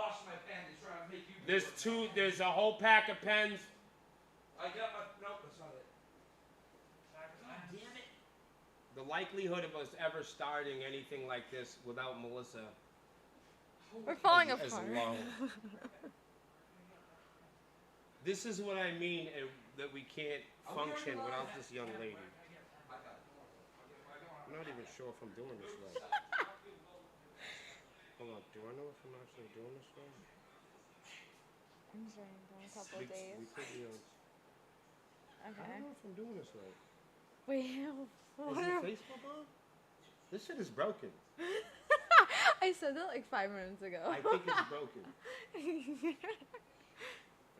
lost my pen. He's trying to make you. There's a whole pack of pens. I got my. Nope, that's not it. God damn it. The likelihood of us ever starting anything like this without Melissa We're falling is apart. low. This is what I mean, that we can't function without this young lady. I'm not even sure if I'm doing this right. Hold on, do I know if I'm actually doing this right? I'm sure in a couple of days. We could be on. I Okay. don't know if I'm doing this right. Wait, Is what your Facebook on? This shit is broken. I said that like 5 minutes ago. I think it's broken.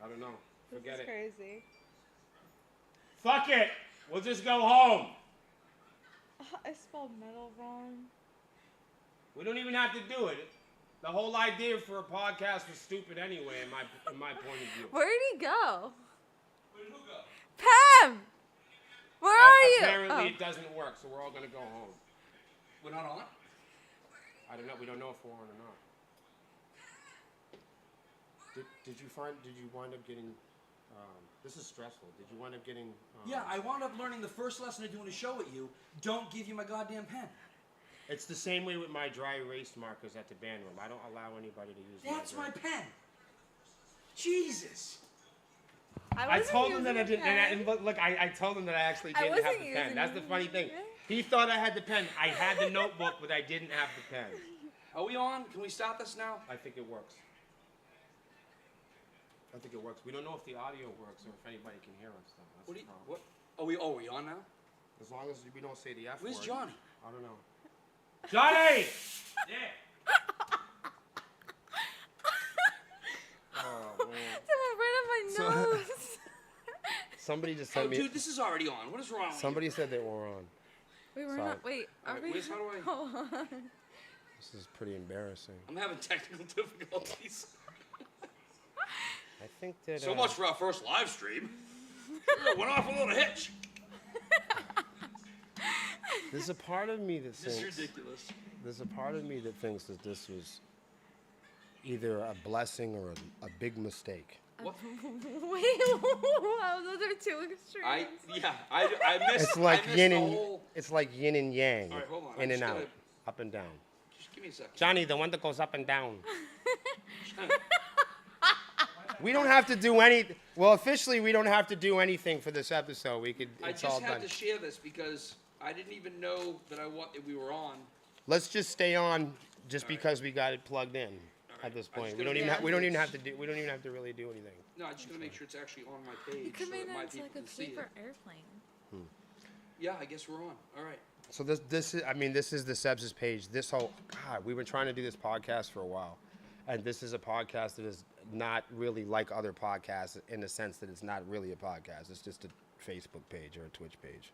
I don't know. Forget This is it. crazy. Fuck it. We'll just go home. I spelled metal wrong. We don't even have to do it. The whole idea for a podcast was stupid anyway, in my point of view. Where did he go? Where did who go? Pam! Where are you? Apparently Oh. it doesn't work, so we're all gonna go home. We're not on. I don't know. We don't know if we're on or not. Did you wind up getting? This is stressful. Did you wind up getting? Yeah, I wound up learning the first lesson of doing a show at you. Don't give you my goddamn pen. It's the same way with my dry erase markers at the band room. I don't allow anybody to use. That's my pen. Jesus. I wasn't told him that I using didn't. a pen. And look, I told him that I actually I didn't have wasn't the pen. using That's the funny it. thing. He thought I had the pen. I had the notebook, but I didn't have the pen. Are we on? Can we start this now? I think it works. I think it works. We don't know if the audio works or if anybody can hear us. Though. That's What do the you, problem. what? Are we on now? As long as we don't say the F Where's word. Johnny? I don't know. Johnny! Yeah. Oh man. Someone right on my nose. Somebody just Oh, sent me. dude, this is already on. What is wrong with Somebody said they were on. Wait, we're Sorry. not. Wait, you? All are right, we? Wiz, how do I? Hold on. This is pretty embarrassing. I'm having technical difficulties. I think that. So much for our first live stream. Went off without a hitch. There's a part of me that This is thinks. ridiculous. There's a part of me that thinks that this was either a blessing or a big mistake. What? Wait, wow, those are two extremes. I missed. It's like I missed yin the and whole. it's like yin and yang, All right, hold on. I'm in and just out, gonna- up and down. Just give me a second. Johnny, the one that goes up and down. We don't have to do any. Well, officially, we don't have to do anything for this episode. We could. I It's all just had done. to share this because I didn't even know that we were on. Let's just stay on, just All right. because we got it plugged in. right. At this I point, just we gotta don't even. make We don't sure even have to it's- do. We don't even have to really do anything. No, I'm just gonna make sure it's actually on my page You could so make that my that into people like a can see it. paper airplane. Yeah, I guess we're on. All right. So this is. I mean, this is the Sebs' page. This whole. God, we've been trying to do this podcast for a while, and this is a podcast that is not really like other podcasts in the sense that it's not really a podcast. It's just a Facebook page or a Twitch page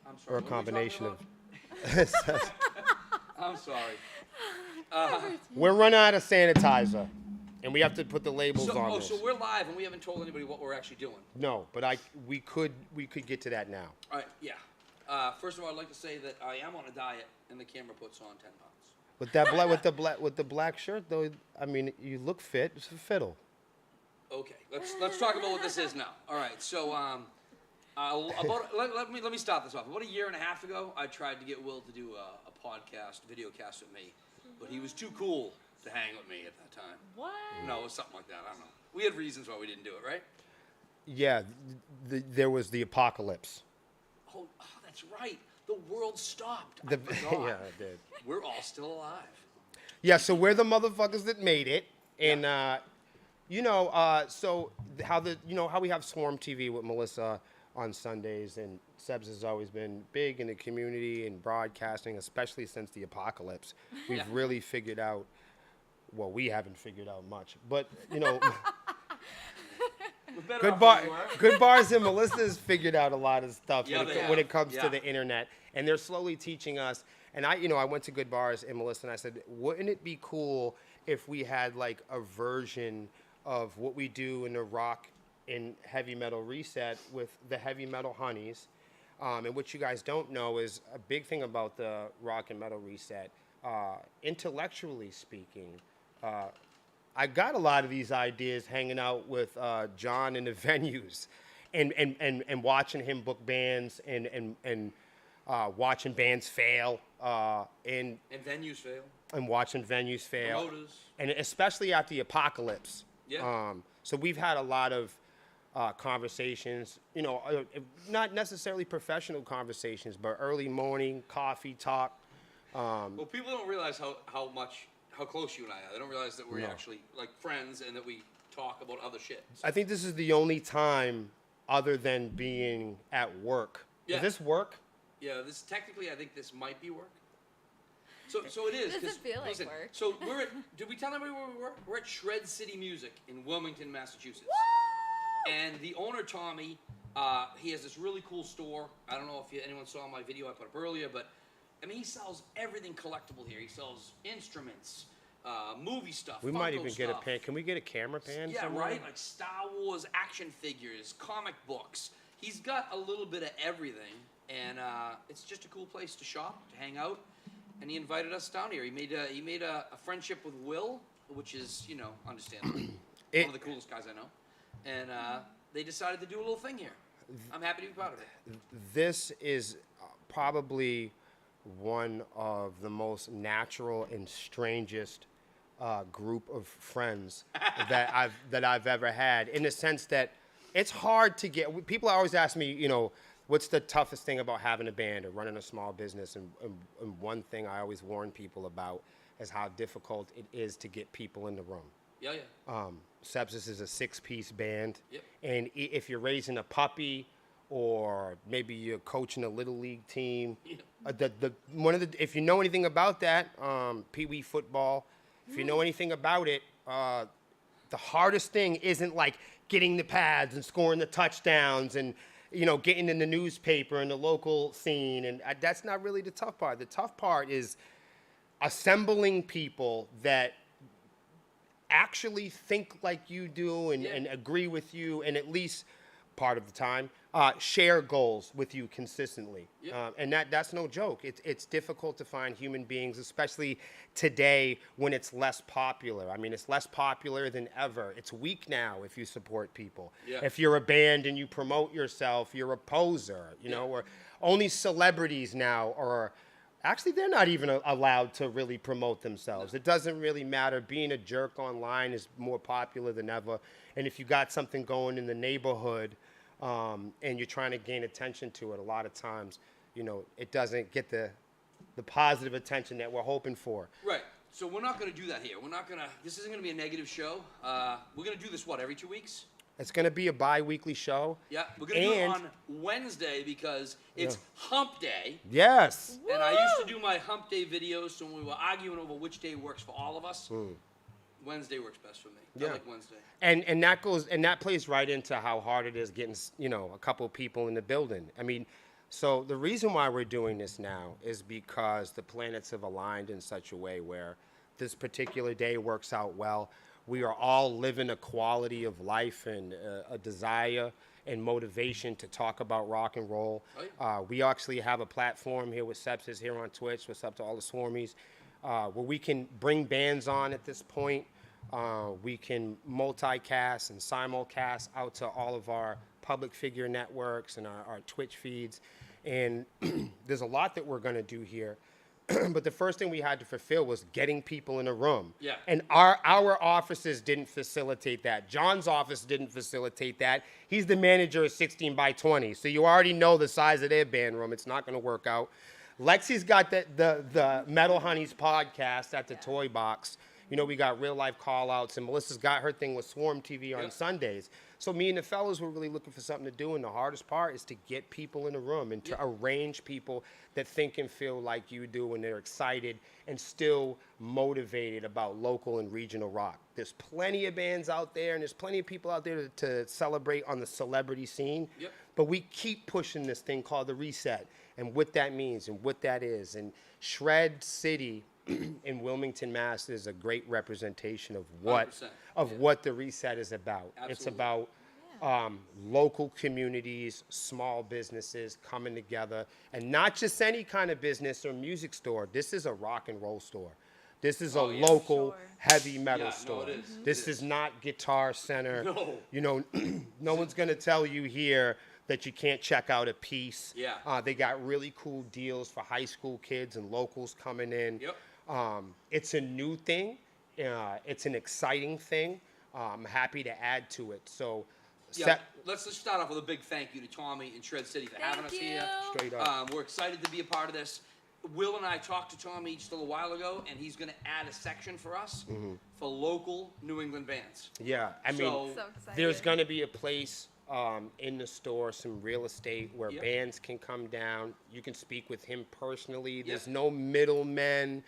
I'm sorry. or a what are we combination talking of. about? I'm sorry. We're running out of sanitizer, and we have to put the labels So, on this. so we're live and we haven't told anybody what we're actually doing. No, but we could get to that now. All right. Yeah. First of all, I'd like to say that I am on a diet and the camera puts on 10 pounds. With that with the black shirt though, I mean, you look fit. It's a fiddle. Okay, let's talk about what this is now. All right, so let me start this off. About a year and a half ago, I tried to get Will to do a podcast, video cast with me, but he was too cool to hang with me at that time. What? No, it was something like that. I don't know. We had reasons why we didn't do it, right? Yeah, there was the apocalypse. Oh, that's right. The world stopped. I The, forgot. yeah, it did. We're all still alive. Yeah, so we're the motherfuckers that made it, and so how we have Swarm TV with Melissa on Sundays, and Sebs has always been big in the community and broadcasting, especially since the apocalypse. We've Yeah. really figured out. Well, we haven't figured out much, but We're better Good off Bar, than we were. Good Bars and Melissa's figured out a lot of stuff Yeah, when, they it, when have. it comes Yeah. to the internet, and they're slowly teaching us. And I went to Good Bars and Melissa, and I said, wouldn't it be cool if we had like a version of what we do in the rock and heavy metal reset with the heavy metal honeys? And what you guys don't know is a big thing about the rock and metal reset. Intellectually speaking, I I got a lot of these ideas hanging out with John in the venues, and watching him book bands and watching bands fail, and venues fail. watching venues fail, Promoters. and especially after the apocalypse. Yeah. So we've had a lot of conversations, not necessarily professional conversations, but early morning coffee talk. Well, people don't realize how close you and I are. They don't realize that we're No. actually like friends and that we talk about other shit. I think this is the only time, other than being at work. Yeah. Is this work? Yeah, this technically, I think this might be work. So it is. Doesn't 'cause, feel like listen, work. So we're at. Did we tell everybody where we were? We're at Shred City Music in Wilmington, Massachusetts. And the owner, Tommy, he has this really cool store. I don't know if anyone saw my video I put up earlier, but I mean, he sells everything collectible here. He sells instruments, movie stuff. We might Funko even get a stuff. pan. Can we get a camera pan? Yeah, somewhere? right. Like Star Wars action figures, comic books. He's got a little bit of everything, and it's just a cool place to shop, to hang out. And he invited us down here. He made a friendship with Will, which is understandable. One of the coolest guys I know. And they decided to do a little thing here. I'm happy to be part of it. This is probably one of the most natural and strangest group of friends that I've ever had. In the sense that it's hard to get. People always ask me, what's the toughest thing about having a band or running a small business? And one thing I always warn people about is how difficult it is to get people in the room. Yeah, yeah. Sepsis is a 6-piece band, Yep. and if you're raising a puppy, or maybe you're coaching a little league team, if you know anything about that, Pee Wee football, if you know anything about it, the hardest thing isn't like getting the pads and scoring the touchdowns and getting in the newspaper and the local scene, and that's not really the tough part. The tough part is assembling people that actually think like you do and agree with you, and at least part of the time share goals with you consistently. Yep. And that's no joke. It's difficult to find human beings, especially today when it's less popular. I mean, it's less popular than ever. It's weak now if you support people. Yeah. If you're a band and you promote yourself, you're a poser, or only celebrities now are. Actually, they're not even allowed to really promote themselves. It doesn't really matter. Being a jerk online is more popular than ever. And if you got something going in the neighborhood and you're trying to gain attention to it, a lot of times, it doesn't get the positive attention that we're hoping for. Right. So we're not going to do that here. This isn't going to be a negative show. We're going to do this, every 2 weeks? It's going to be a bi-weekly show. Yeah, we're going to do it on Wednesday because it's hump day. Yes. And I used to do my hump day videos, so when we were arguing over which day works for all of us, Wednesday works best for me. Yeah. I like Wednesday. And that plays right into how hard it is getting, a couple of people in the building. I mean, so the reason why we're doing this now is because the planets have aligned in such a way where this particular day works out well. We are all living a quality of life and a desire and motivation to talk about rock and roll. Right. We actually have a platform here with Sepsis here on Twitch. What's up to all the Swarmies? Where we can bring bands on at this point. We can multicast and simulcast out to all of our public figure networks and our Twitch feeds. And there's a lot that we're going to do here. But the first thing we had to fulfill was getting people in a room. Yeah. And our offices didn't facilitate that. John's office didn't facilitate that. He's the manager of 16 by 20. So you already know the size of their band room. It's not going to work out. Lexi's got the Metal Honeys podcast at the Toy Box. We got real life call outs, and Melissa's got her thing with Swarm TV on Sundays. So me and the fellas were really looking for something to do, and the hardest part is to get people in the room and to arrange people that think and feel like you do, and they're excited and still motivated about local and regional rock. There's plenty of bands out there, and there's plenty of people out there to celebrate on the celebrity scene. Yep. But we keep pushing this thing called the Reset, and what that means and what that is. And Shred City in Wilmington, Mass. is a great representation of what 100%, what the Reset is about. It's Absolutely. about local communities, small businesses coming together, and not just any kind of business or music store. This is a rock and roll store. This is Oh, a yeah. local Sure. heavy metal Yeah, no, store. it is. This It is not Guitar Center. No. You know, no one's gonna tell you here that you can't check out a piece. Yeah. They got really cool deals for high school kids and locals coming in. Yep. It's a new thing. It's an exciting thing. I'm happy to add to it. So, Yeah, let's just start off with a big thank you to Tommy and Shred City for having us Thank here. you. straight up. We're excited to be a part of this. Will and I talked to Tommy just a little while ago, and he's going to add a section for us for local New England bands. Yeah, I mean, So- So excited. there's going to be a place in the store, some real estate where Yep. bands can come down. You can speak with him personally. There's Yep. no middlemen.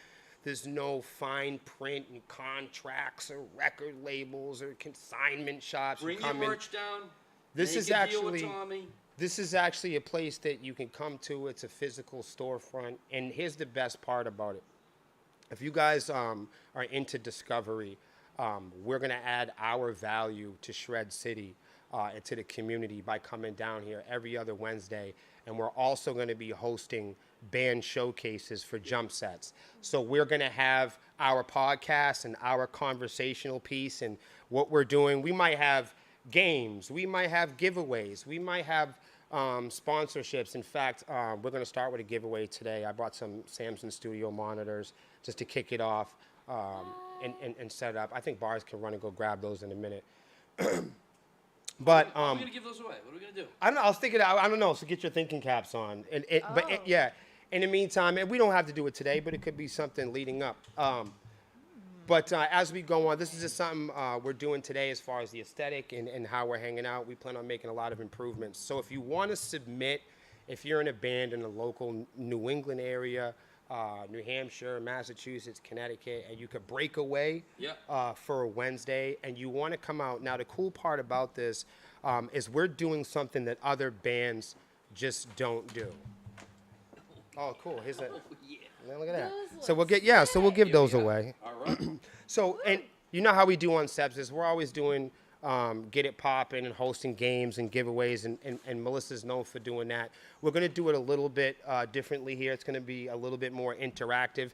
There's no fine print and contracts or record labels or consignment shops. You Bring your come in- merch down. This make is a deal with actually- Tommy. This is actually a place that you can come to. It's a physical storefront. And here's the best part about it. If you guys are into discovery, we're going to add our value to Shred City and to the community by coming down here every other Wednesday. And we're also going to be hosting band showcases for Jump Sets. So we're going to have our podcast and our conversational piece and what we're doing. We might have games. We might have giveaways. We might have sponsorships. In fact, we're going to start with a giveaway today. I brought some Samsung Studio monitors just to kick it off and set it up. I think Bars can run and go grab those in a minute. But How are we going to give those away? What are we going to do? I don't know. I was thinking. I don't know. So get your thinking caps on. Yeah. In the meantime, and we don't have to do it today, but it could be something leading up. But as we go on, this is just something we're doing today as far as the aesthetic and how we're hanging out. We plan on making a lot of improvements. So if you want to submit, if you're in a band in the local New England area, New Hampshire, Massachusetts, Connecticut, and you could break away Yeah. for a Wednesday and you want to come out. Now, the cool part about this is we're doing something that other bands just don't do. Oh, cool. Here's a... Oh, yeah. Man, look at that. Those So we'll look get so we'll give those Yeah. away. All right. So and you know how we do on Sebs is we're always doing get it popping and hosting games and giveaways and Melissa's known for doing that. We're gonna do it a little bit differently here. It's gonna be a little bit more interactive.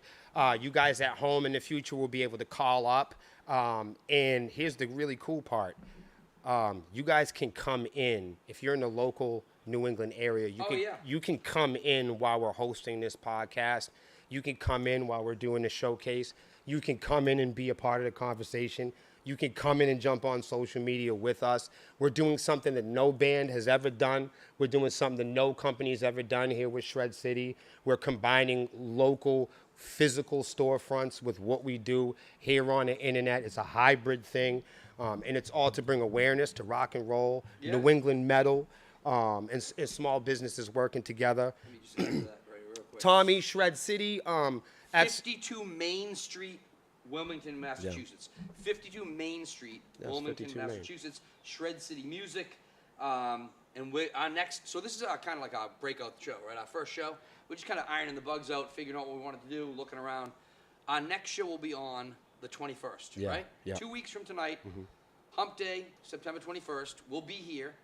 You guys at home in the future will be able to call up. And here's the really cool part. You guys can come in if you're in the local New England area. You can come in while we're hosting this podcast. You can come in while we're doing the showcase. You can come in and be a part of the conversation. You can come in and jump on social media with us. We're doing something that no band has ever done. We're doing something that no company's ever done here with Shred City. We're combining local physical storefronts with what we do here on the internet. It's a hybrid thing, and it's all to bring awareness to rock and roll, Yeah. New England metal, and small businesses working together. Let me just answer that right real quick. Tommy, Shred City, at 52 Main Street, Wilmington, Massachusetts. 52 Main Street, Yes, Wilmington, 52 Main. Massachusetts. Shred City Music. And our next, so this is kind of like our breakout show, right? Our first show. We're just kind of ironing the bugs out, figuring out what we wanted to do, looking around. Our next show will be on the 21st, Yeah, right? yeah. 2 weeks from tonight. Hump Day, September 21st. We'll be here.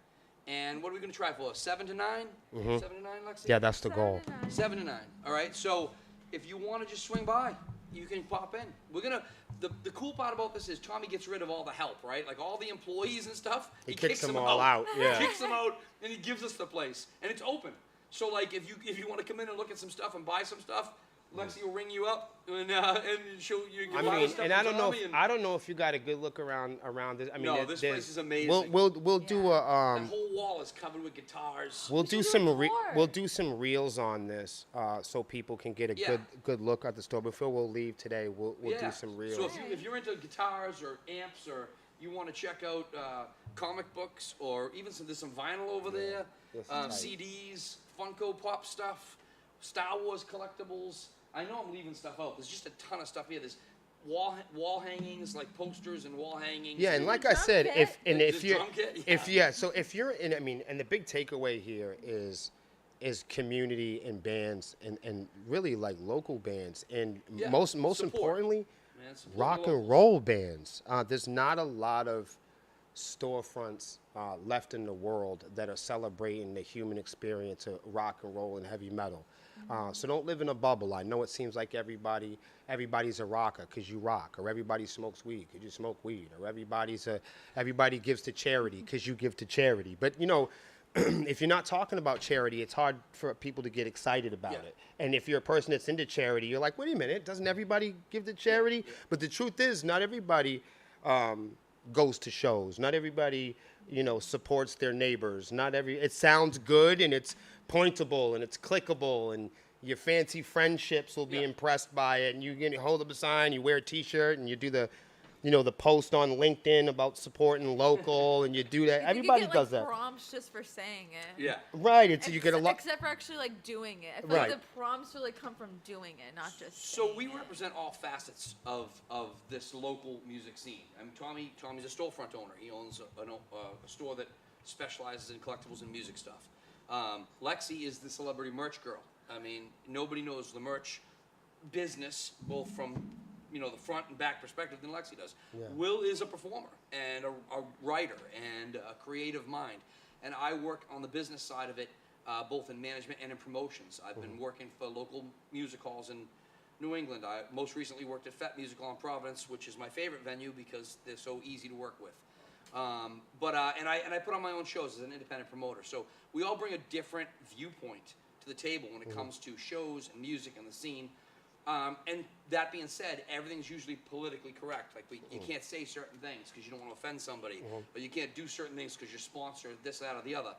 And what are we going to try for? 7 to 9? 7 to 9, Lexi? yeah, that's the goal. 7 to 9. All right. So if you want to just swing by, you can pop in. We're gonna. The cool part about this is Tommy gets rid of all the help, right? Like all the employees and stuff. He kicks them all out, yeah. He kicks them out, and he gives us the place, and it's open. So like if you want to come in and look at some stuff and buy some stuff, Lexi will ring you up and she'll you can I buy mean, stuff and from I don't know. Tommy I don't know if you got a good look around this. I mean, No, this place is amazing. We'll do a the whole wall is covered with guitars. We'll We do should some do a tour. we'll do some reels on this so people can get a Yeah. good look at the store. Before we'll leave today, we'll do some reels. So if you're into guitars or amps or you want to check out comic books or even there's some vinyl over there, This is tight. CDs, Funko Pop stuff, Star Wars collectibles. I know I'm leaving stuff out. There's just a ton of stuff here. There's wall hangings like posters and wall hangings. Yeah, and like I drum said, kit? if The you're drum kit? so if you're in, I mean, and the big takeaway here is community and bands and really like local bands and Yeah, most support. importantly, Man, support rock the and locals. roll bands. There's not a lot of storefronts left in the world that are celebrating the human experience of rock and roll and heavy metal. So don't live in a bubble. I know it seems like everybody's a rocker because you rock, or everybody smokes weed because you smoke weed, or everybody gives to charity because you give to charity. But you know, if you're not talking about charity, it's hard for people to get excited about Yeah. it. And if you're a person that's into charity, you're like, wait a minute, doesn't everybody give to charity? yeah. But the truth is, not everybody goes to shows. Not everybody, you know, supports their neighbors. It sounds good and it's pointable and it's clickable and your fancy friendships will be Yeah. impressed by it. And you can hold up a sign, you wear a T-shirt, and you do the, you know, the post on LinkedIn about supporting local, and you do that. You Everybody could get, does like, that. prompts just for saying it. Yeah. Right. It's you get a lot. Except for actually like doing it. I feel Right. like the prompts really come from doing it, not just. So saying we it. represent all facets of this local music scene. Tommy's a storefront owner. He owns a store that specializes in collectibles and music stuff. Lexi is the celebrity merch girl. I mean, nobody knows the merch business, both from, you know, the front and back perspective than Lexi does. Yeah. Will is a performer and a writer and a creative mind. And I work on the business side of it, both in management and in promotions. I've been working for local music halls in New England. I most recently worked at Fett Music Hall in Providence, which is my favorite venue because they're so easy to work with. And I put on my own shows as an independent promoter. So we all bring a different viewpoint to the table when it comes to shows and music and the scene. And that being said, everything's usually politically correct. Like you can't say certain things because you don't want to offend somebody, but you can't do certain things because you're sponsored this, that, or the other.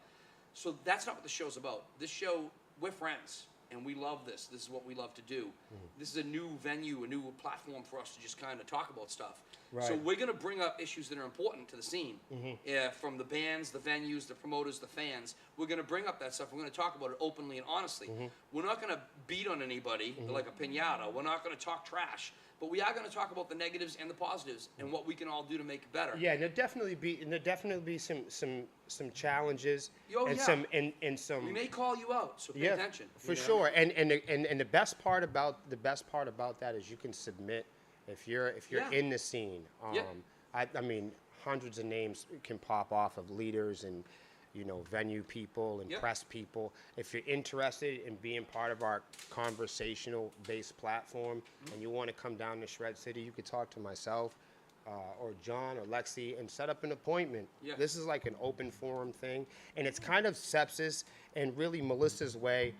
So that's not what the show's about. This show, we're friends, and we love this. This is what we love to do. This is a new venue, a new platform for us to just kind of talk about stuff. So Right. we're going to bring up issues that are important to the scene, from the bands, the venues, the promoters, the fans. We're going to bring up that stuff. We're going to talk about it openly and honestly. We're not going to beat on anybody like a piñata. We're not going to talk trash. But we are going to talk about the negatives and the positives and what we can all do to make it better. Yeah, and there'll definitely be some challenges Oh, and yeah. some We may call you out, so pay attention. for you know? sure. And the best part about that is you can submit if you're Yeah. in the scene. Yeah. I mean, hundreds of names can pop off of leaders and, you know, venue people and Yep. press people. If you're interested in being part of our conversational based platform and you want to come down to Shred City, you could talk to myself or John or Lexi and set up an appointment. Yeah. This is like an open forum thing, and it's kind of Sepsis and really Melissa's way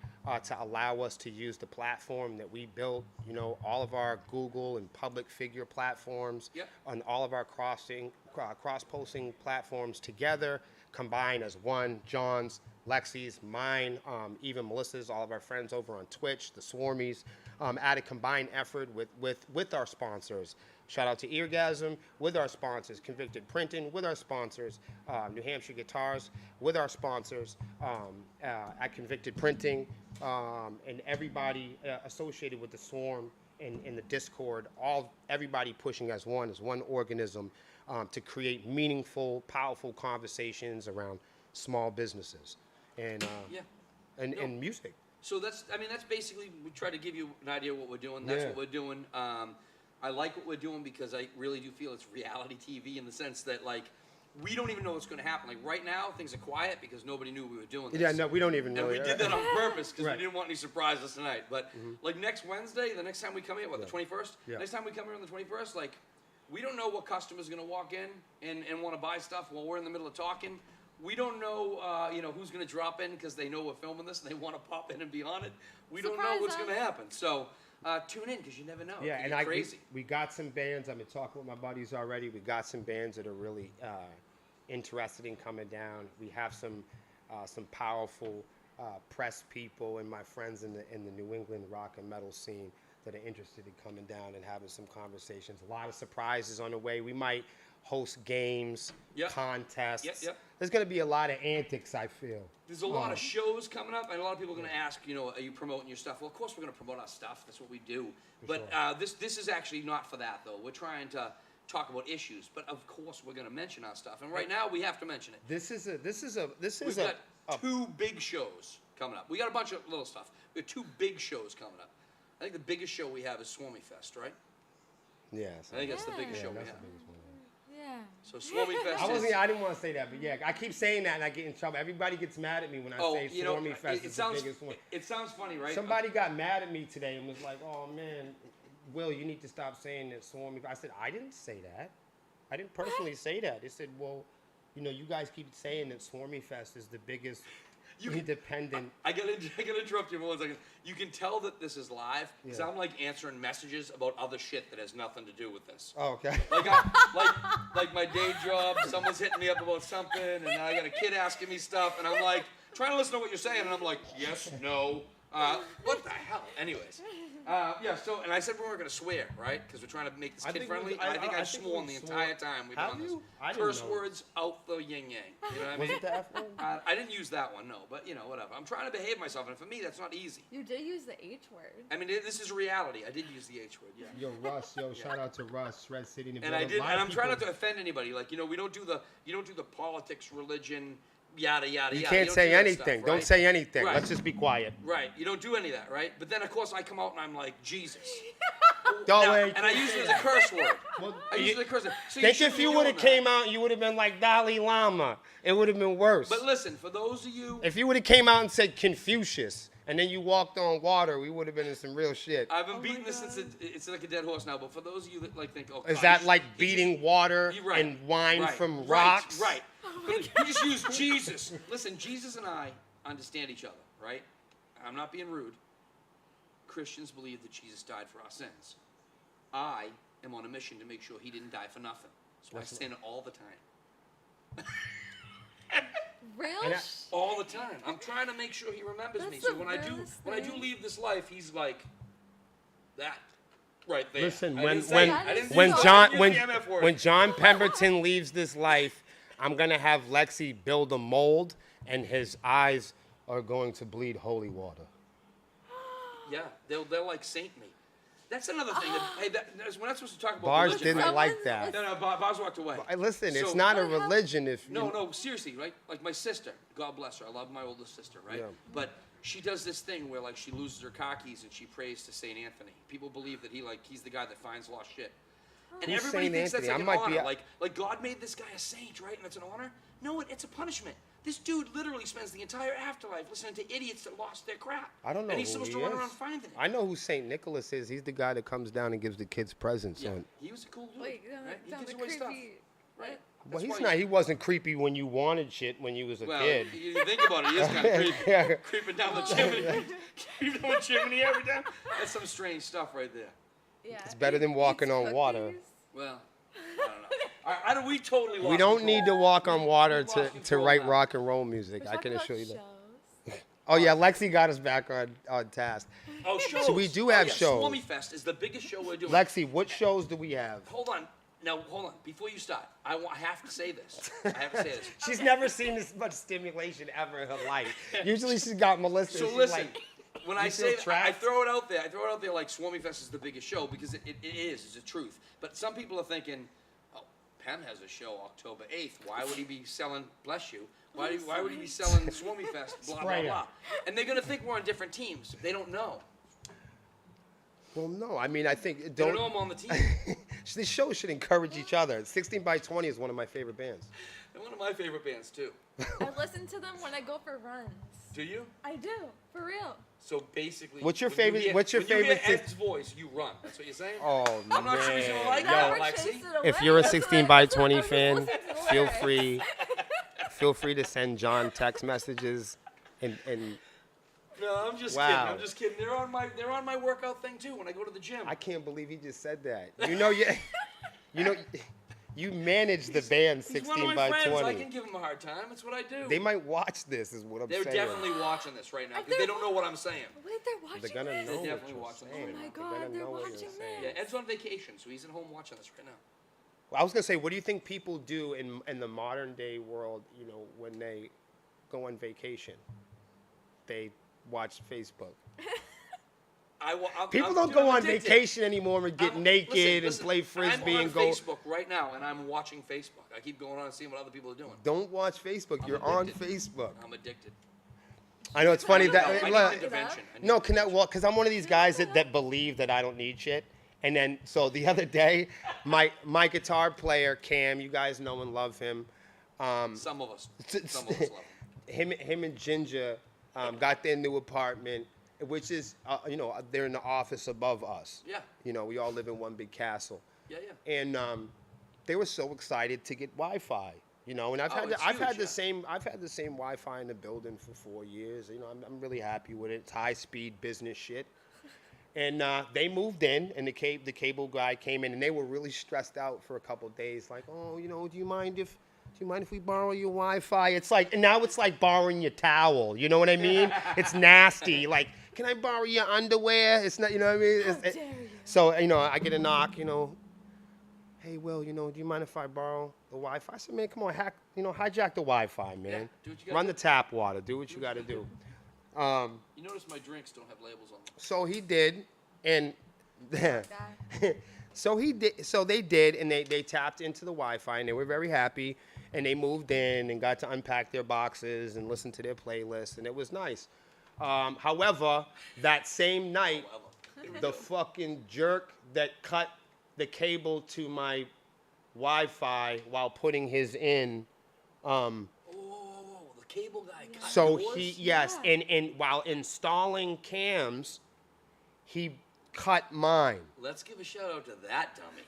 to allow us to use the platform that we built. You know, all of our Google and public figure platforms, Yep. on all of our cross-posting platforms together, combined as one. John's, Lexi's, mine, even Melissa's, all of our friends over on Twitch, the Swarmies, at a combined effort with our sponsors. Shout out to Eargasm with our sponsors, Convicted Printing with our sponsors, New Hampshire Guitars with our sponsors at Convicted Printing, and everybody associated with the Swarm in the Discord, everybody pushing as one organism to create meaningful, powerful conversations around small businesses and Yeah. and music. So that's basically, we try to give you an idea of what we're doing. That's Yeah. what we're doing. I like what we're doing because I really do feel it's reality TV in the sense that, like, we don't even know what's going to happen. Like, right now, things are quiet because nobody knew we were doing this. Yeah, no, we don't even know. And we did that on purpose because Right. we didn't want any surprises tonight. But, like, next Wednesday, the next time we come here, the 21st? Yeah. Next time we come here on the 21st, like, we don't know what customer's going to walk in and want to buy stuff while we're in the middle of talking. We don't know, who's going to drop in because they know we're filming this and they want to pop in and be on it. We don't know Surprise what's us. going to happen. So tune in because you never know. Yeah, It could and get crazy. we got some bands. I've been talking with my buddies already. We got some bands that are really interested in coming down. We have some powerful press people and my friends in the New England rock and metal scene that are interested in coming down and having some conversations. A lot of surprises on the way. We might host games, Yep. contests. Yep. There's going to be a lot of antics, I feel. There's a lot of shows coming up, and a lot of people are going to ask, are you promoting your stuff? Well, of course we're going to promote our stuff. That's what we do. But this is actually not for that, though. We're trying to talk about issues, but of course we're going to mention our stuff. And right now we have to mention it. We've We've got two big shows coming up. We got a bunch of little stuff. We have two big shows coming up. I think the biggest show we have is Swarmy Fest, right? Yes. I think that's the Yeah. biggest show we that's have. the biggest one. Yeah. So Swarmy Fest I didn't want to say that, but yeah, I keep saying that and I get in trouble. Everybody gets mad at me when I say you know, Swarmy Fest is the biggest one. it sounds funny, right? Somebody got mad at me today and was like, "Oh man, Will, you need to stop saying that Swarmy." I said, "I didn't say that. I didn't personally say that." They said, "Well, you know, you guys keep saying that Swarmy Fest is the biggest independent." I gotta interrupt you for 1 second. You can tell that this is live because Yeah. I'm like answering messages about other shit that has nothing to do with this. Oh, okay. Like my day job, someone's hitting me up about something, and now I got a kid asking me stuff, and I'm like trying to listen to what you're saying, and I'm like, yes, no, what the hell? Anyways, yeah. So, and I said we weren't gonna swear, right? Because we're trying to make this I kid think friendly. we- I think I I've think sworn we the swore. entire time we've been Have on this. you? I didn't Curse know. words out the yin yang. You know what I Was mean? it the F word? I didn't use that one, no, but you know, whatever. I'm trying to behave myself, and for me, that's not easy. You did use the H word. I mean, this is reality. I did use the H word, yeah. Yo, Russ, shout out to Russ, Red City. And I did, and I'm trying not to offend anybody. Like, you know, you don't do the politics, religion, yada yada You yada. can't don't say do that anything. stuff, Don't right? say anything. Right. Let's just be quiet. Right. You don't do any of that, right? But then, of course, I come out and I'm like, Jesus. Don't Now- worry. and I use it as a curse word. Well, I use it as a curse word. So Think shouldn't if be you doing would have that. came out, you would have been like Dalai Lama. It would have been worse. But listen, for those of you, If you would have came out and said Confucius, and then you walked on water, we would have been in some real shit. I've been beating this since it's like a dead horse now. But for those of you that like think, oh, Is God, that you like just- beating water You're right, and wine right, from right, rocks? Right. You just use Jesus. Listen, Jesus and I understand each other, right? I'm not being rude. Christians believe that Jesus died for our sins. I am on a mission to make sure he didn't die for nothing. So I sin all the time. Real? And I- All the time. I'm trying to make sure he remembers me. That's So the when I do realest leave thing. this life, he's like that right there. Listen, I when didn't say when it. I didn't when use John the when MF word. when John Pemberton leaves this life, I'm gonna have Lexi build a mold, and his eyes are going to bleed holy water. Yeah, they'll like saint me. That's another thing. Hey, we're not supposed to talk about Bars religion. didn't right? like Someone's- that. No, Bars walked away. Listen, it's So- not a What happened? religion if No, you, no, seriously, right? Like my sister, God bless her. I love my oldest sister, right? Yeah. But she does this thing where like she loses her car keys and she prays to Saint Anthony. People believe that he's the guy that finds lost shit. And Who's everybody Saint thinks Anthony? that's I like might an be honor. a- Like God made this guy a saint, right? And it's an honor. No, it's a punishment. This dude literally spends the entire afterlife listening to idiots that lost their crap. I don't know And he's who supposed he to run is. around finding it. I know who Saint Nicholas is. He's the guy that comes down and gives the kids presents. Yeah, And, he was a cool dude. Wait, right? He sounds gives like away stuff. creepy. Right. well, That's he's why not. He wasn't creepy when you wanted shit when you was a Well, kid. you think about it, he is kind of creepy. Yeah. Creeping down the chimney. Creeping down the chimney every time. That's some strange stuff right there. Yeah. It's better than walking on water. Well, I don't know. All right, we totally lost We don't control. need to walk on water We to, lost to control write now. rock and roll music. We're I can talking assure you about that. shows. Oh yeah, Lexi got us back on task. Oh, shows. So we do have yeah, shows. Swarmy Fest is the biggest show we're doing. Lexi, what shows do we have? Hold on. Now, hold on. Before you start, I have to say this. I have to say this. She's never seen this much stimulation ever in her life. Usually she's got Melissa. So she's listen, like, when you I feel say that, I trapped? throw it out there. I throw it out there like Swarmy Fest is the biggest show because it is. It's the truth. But some people are thinking, oh, Pem has a show October 8th. Why would he be selling, bless you, why would he be selling Swarmy Fest, blah, blah, Sprayer. blah. And they're going to think we're on different teams. They don't know. well, no. I mean, I think They don't know I'm on the team. This show should encourage each other. 16 by 20 is one of my favorite bands. They're one of my favorite bands, too. I listen to them when I go for runs. Do you? I do, for real. So basically, What's your when you favorite- hear- what's your when you favorite hear six- Ed's voice, you run. That's what you're saying? Oh I'm not sure he's gonna like man. that, Yo, Never Lexi. chased it if away. you're a That's what 16 I- by that's what I 20 was fan, listening to the feel lyrics. free to send John text messages and No, I'm just Wow. kidding. I'm just kidding. They're on my workout thing too when I go to the gym. I can't believe he just said that. You manage the band He's one 16 of my by friends. I 20. can give him a hard time. That's what I do. They might watch this, is what I'm They're saying. definitely watching this right now because they don't know what I'm saying. Wait, they're watching They're gonna this? know what definitely you're watching this saying. right Oh my now. They're gonna God, they're know what you're watching saying. Yeah, Ed's on vacation, so he's at home watching this right now. Well, I was gonna say, what do you think people do in the modern day world? When they go on vacation, they watch Facebook. People don't go on vacation anymore and get naked and play frisbee I'm on and go. Facebook right now, and I'm watching Facebook. I keep going on and seeing what other people are doing. Don't watch Facebook. I'm You're on addicted. Facebook. I'm addicted. I know it's funny No, that. I need look, intervention. I need No, intervention. because I'm one of these guys that believe that I don't need shit, And then, so the other day, my guitar player, Cam, you guys know and love him. Some of us love him. Him and Ginger got their new apartment, which is, they're in the office above us. Yeah. You know, we all live in one big castle. Yeah, yeah. And they were so excited to get Wi-Fi. You know, and I've had the same Wi-Fi in the building for 4 years. You know, I'm really happy with it. It's high-speed business shit. And they moved in, and the cable guy came in, and they were really stressed out for a couple of days. Like, oh, do you mind if we borrow your Wi-Fi? It's like, and now it's like borrowing your towel. You know what I mean? It's nasty. Like, can I borrow your underwear? It's not, you know what I mean? How dare you? So, I get a knock. Hey, Will, do you mind if I borrow the Wi-Fi? I said, man, come on, hijack the Wi-Fi, man. Yeah, do what you gotta Run do. the tap water. Do what you got to do. You notice my drinks don't have labels on them. So he did, and Guy. so he did. So they did, and they tapped into the Wi-Fi, and they were very happy, and they moved in and got to unpack their boxes and listen to their playlist, and it was nice. However, that same night, the fucking jerk that cut the cable to my Wi-Fi while putting his in. Oh, the cable guy cut So yours? yes, Yeah. and while installing cams, he cut mine. Let's give a shout out to that dummy.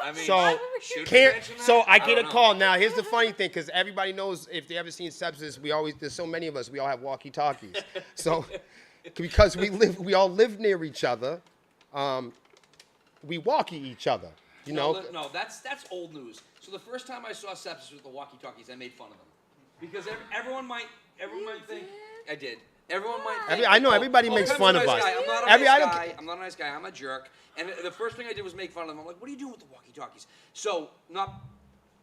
I mean, So, should we can't, mention that? so I get a don't know. call. Now, here's the funny thing, because everybody knows, if they ever seen Sepsis, there's so many of us, we all have walkie-talkies. So, because we all live near each other, we walkie each other, you know? No, that's old news. So the first time I saw Sepsis with the walkie-talkies, I made fun of them because everyone might think I did. Everyone might. Think, I know everybody makes Pim's fun a of nice us. Guy. I'm not a I nice don't guy. I'm not a nice guy. I'm a jerk. And the first thing I did was make fun of them. I'm like, "What are you doing with the walkie-talkies?" So not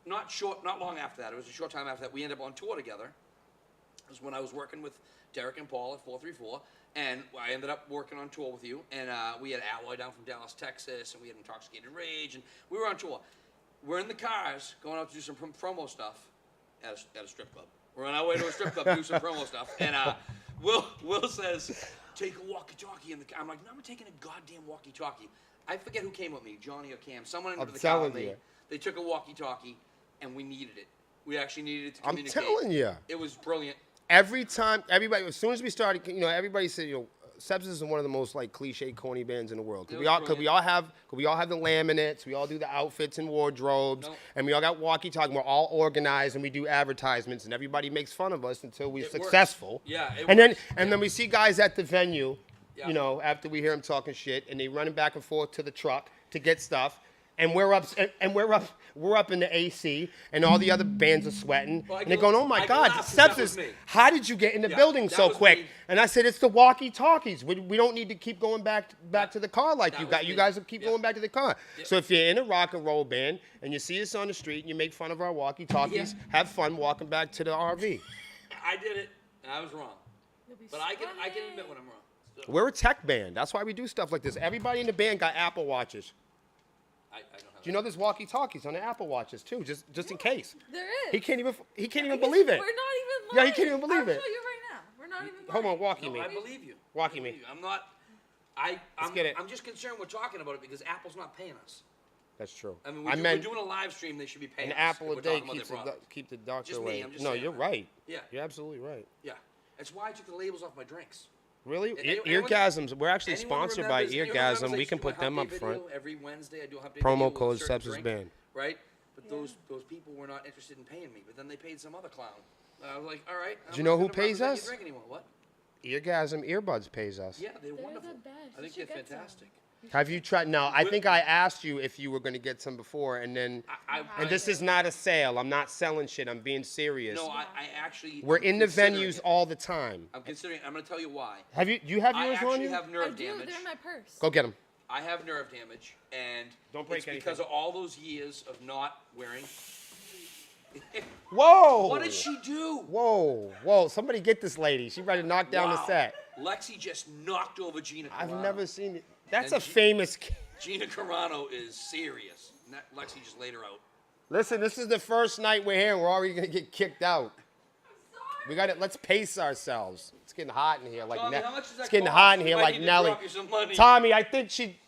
long after that. It was a short time after that. We ended up on tour together. It was when I was working with Derek and Paul at 434, and I ended up working on tour with you. And we had Alloy down from Dallas, Texas, and we had Intoxicated Rage, and we were on tour. We're in the cars going out to do some promo stuff at a strip club. We're on our way to a strip club to do some promo stuff, and Will says, "Take a walkie-talkie in the car." I'm like, "No, I'm taking a goddamn walkie-talkie." I forget who came with me, Johnny or Cam. Someone into I'm the car. telling you. They took a walkie-talkie, and we needed it. We actually needed it to I'm communicate. telling you. It was brilliant. Every time, everybody, as soon as we started, everybody said, Sepsis is one of the most like cliche, corny bands in the world. It Cause was we all have the laminates, we all do the outfits and wardrobes, Nope. and we all got walkie-talkie. We're all organized, and we do advertisements, and everybody makes fun of us until we're It works. successful. Yeah, it and then works. then we see guys at the venue, Yeah. after we hear them talking shit, and they running back and forth to the truck to get stuff. And we're up in the AC, and all the other bands are sweating, Well, I and they're can- going, "Oh I my can God, laugh 'cause that was Sepsis! me. How did you get in the Yeah, building that so was quick?" me. And I said, "It's the walkie-talkies. We don't need to keep going back to the car like That you was got. You me. guys will keep Yeah. going back to the car." Yeah. So if you're in a rock and roll band and you see us on the street and you make fun of our walkie-talkies, Yeah. have fun walking back to the RV. I did it, and I was wrong. You'll be But I can sweating. admit when I'm wrong. So, We're a tech band. That's why we do stuff like this. Everybody in the band got Apple Watches. I don't have Do you know there's walkie-talkies on the Apple Watches too, just in case? There is. He can't even Because believe it. We're not even lying. Yeah, he can't even believe I'll it. show you right now. We're not even Hold lying. on, walkie No, me. I believe you. Walkie I believe me. you. I'm not. I'm get it. I'm just concerned we're talking about it because Apple's not paying us. That's true. I mean, I we're meant doing a live stream. They should be paying an us. apple if a we're day talking about their product. keep the doctor Just me, away. I'm just No, saying you're that. right. Yeah. You're absolutely right. Yeah. That's why I took the labels off my drinks. Really? Anyone- Eargasms. We're actually Anyone sponsored by remembers- anyone remembers Eargasm. I We used can to do a put them Hump up Day front. video Every Wednesday I do a Hump Day Promo video with a code certain Sepsis drink, Band. Right? But Yeah. those people were not interested in paying me. But then they paid some other clown. I was like, all right. Do you know who I'm not gonna pays represent us? your drink anymore. What? Eargasm Earbuds pays us. Yeah, they're They're wonderful. the best. I You think should they're get some. fantastic. Have you tried? No, I think I asked you if you were going to get some before, and then. And this is not a sale. I'm not selling shit. I'm being serious. No, I actually. We're I'm in the considering venues it. all the time. I'm considering. I'm going to tell you why. Do you have I yours on actually you? have I nerve do. damage. They're in my purse. Go get them. I have nerve damage, and Don't break it's because anything. of all those years of not wearing. Whoa! What did she do? Whoa! Somebody get this lady. She ready to knock down the Wow. set. Lexi just knocked over Gina Carano. I've never seen it. That's And a famous. Gina Carano is serious. Lexi just laid her out. Listen, this is the first night we're here. And we're already gonna get kicked out. We got it. Let's pace ourselves. It's getting hot in here, like Tommy, how much does that it's getting cost? hot in We here, might like need to Nelly. drop you some money. Tommy, I think she.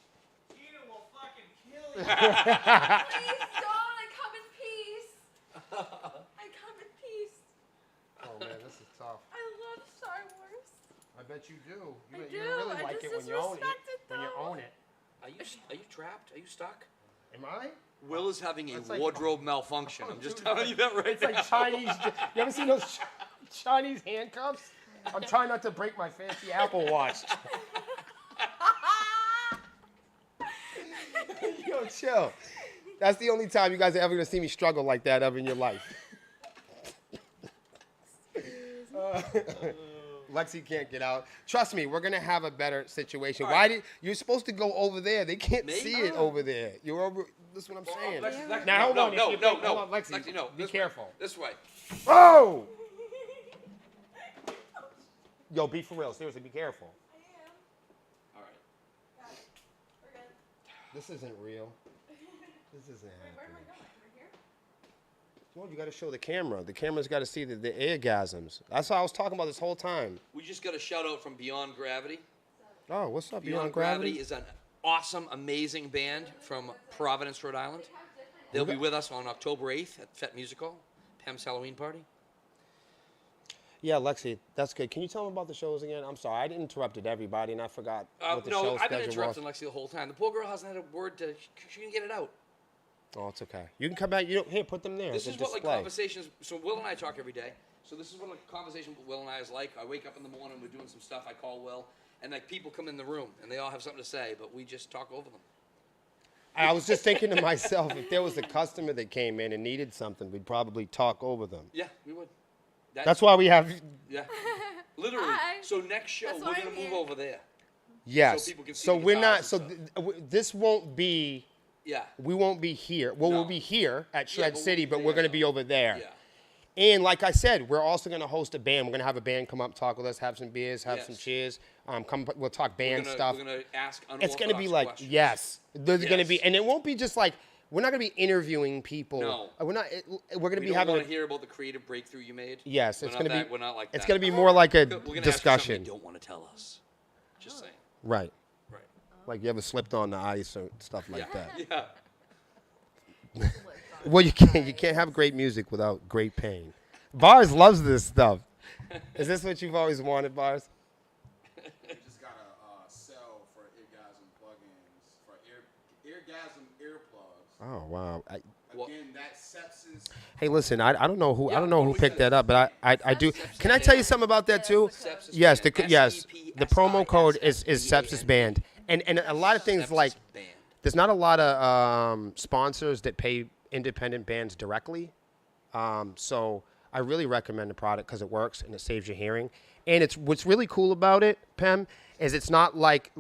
Please don't. I come in peace. I come in peace. Oh man, this is tough. I love Star Wars. I bet you do. I You do. really I like just it when you own it. disrespect it, When you though. own it. Are you trapped? Are you stuck? Am I? Will is having a That's like- wardrobe malfunction. Oh, I'm just dude, telling you that right It's now. like Chinese. You ever seen those Chinese handcuffs? I'm trying not to break my fancy Apple Watch. Yo, chill. That's the only time you guys are ever gonna see me struggle like that ever in your life. Lexi can't get out. Trust me, we're gonna have a better situation. All Why right. did you're supposed to go over there? They can't Me? see it over there. You're over. That's what I'm saying. Lexi, Now hold no, on. no, if you no, think- no. hold on, Lexi. Lexi, no. Be This way. careful. This way. Oh! Yo, be for real. Seriously, be careful. All right. Got it. We're good. This isn't real. This isn't Where am I happening. going? We're here? Well, you got to show the camera. The camera's got to see the orgasms. That's what I was talking about this whole time. We just got a shout out from Beyond Gravity. Oh, what's up, Beyond Gravity is an awesome, amazing band from Providence, Rhode Island. They'll be with us on October 8th at Fete Musical, Pam's Halloween party. Yeah, Lexi, that's good. Can you tell them about the shows again? I'm sorry, I interrupted everybody and I forgot what the show No, I've been schedule was. interrupting Lexi the whole time. The poor girl hasn't had a word to. She can get it out. Oh, it's okay. You can come back. You don't, here, put them there. This It's is a what like display. conversations. So Will and I talk every day. So this is what like conversation with Will and I is like. I wake up in the morning, we're doing some stuff. I call Will, and like people come in the room and they all have something to say, but we just talk over them. I was just thinking to myself, if there was a customer that came in and needed something, we'd probably talk over them. Yeah, we would. That's why we have. Yeah. Literally. Hi. So next show That's we're why gonna I'm move here. over there. Yes. So people can see So the we're not. guitars So and this won't be. Yeah. We won't be here. Well, we'll No. be here at Yeah, Shred but we'll City, be but we're there, going to be though. over there. Yeah. And like I said, we're also going to host a band. We're going to have a band come up, talk with us, have some beers, have some Yes. cheers. We'll talk band stuff. We're gonna ask It's going to be like, questions. yes, there's going to be, Yes. and it won't be just like, we're not going to be interviewing people. No. We're not. We're going to We be don't having. want to hear about the creative breakthrough you made. Yes, We're it's not going to that- be. We're not like It's that. going to be more like a We're gonna ask you something discussion. you don't want to tell us. Just saying. Right. Right. Like you ever slipped on the ice or stuff like that. Yeah. Well, you can't have great music without great pain. Bars loves this stuff. Is this what you've always wanted, Bars? We just got a sell for Eargasm plugins for Eargasm earplugs. Oh wow. What- Again, that sepsis. Hey, listen, I don't know who Yeah, I don't know what who we picked said. that up, but I do. Can I tell you something about that too? Sepsis Yes, Band. yes. The promo code is SEPSIS Sepsis Band, and a lot of things Sepsis like Band. there's not a lot of sponsors that pay independent bands directly. So I really recommend the product because it works and it saves your hearing. And it's what's really cool about it, Pem, is it's not like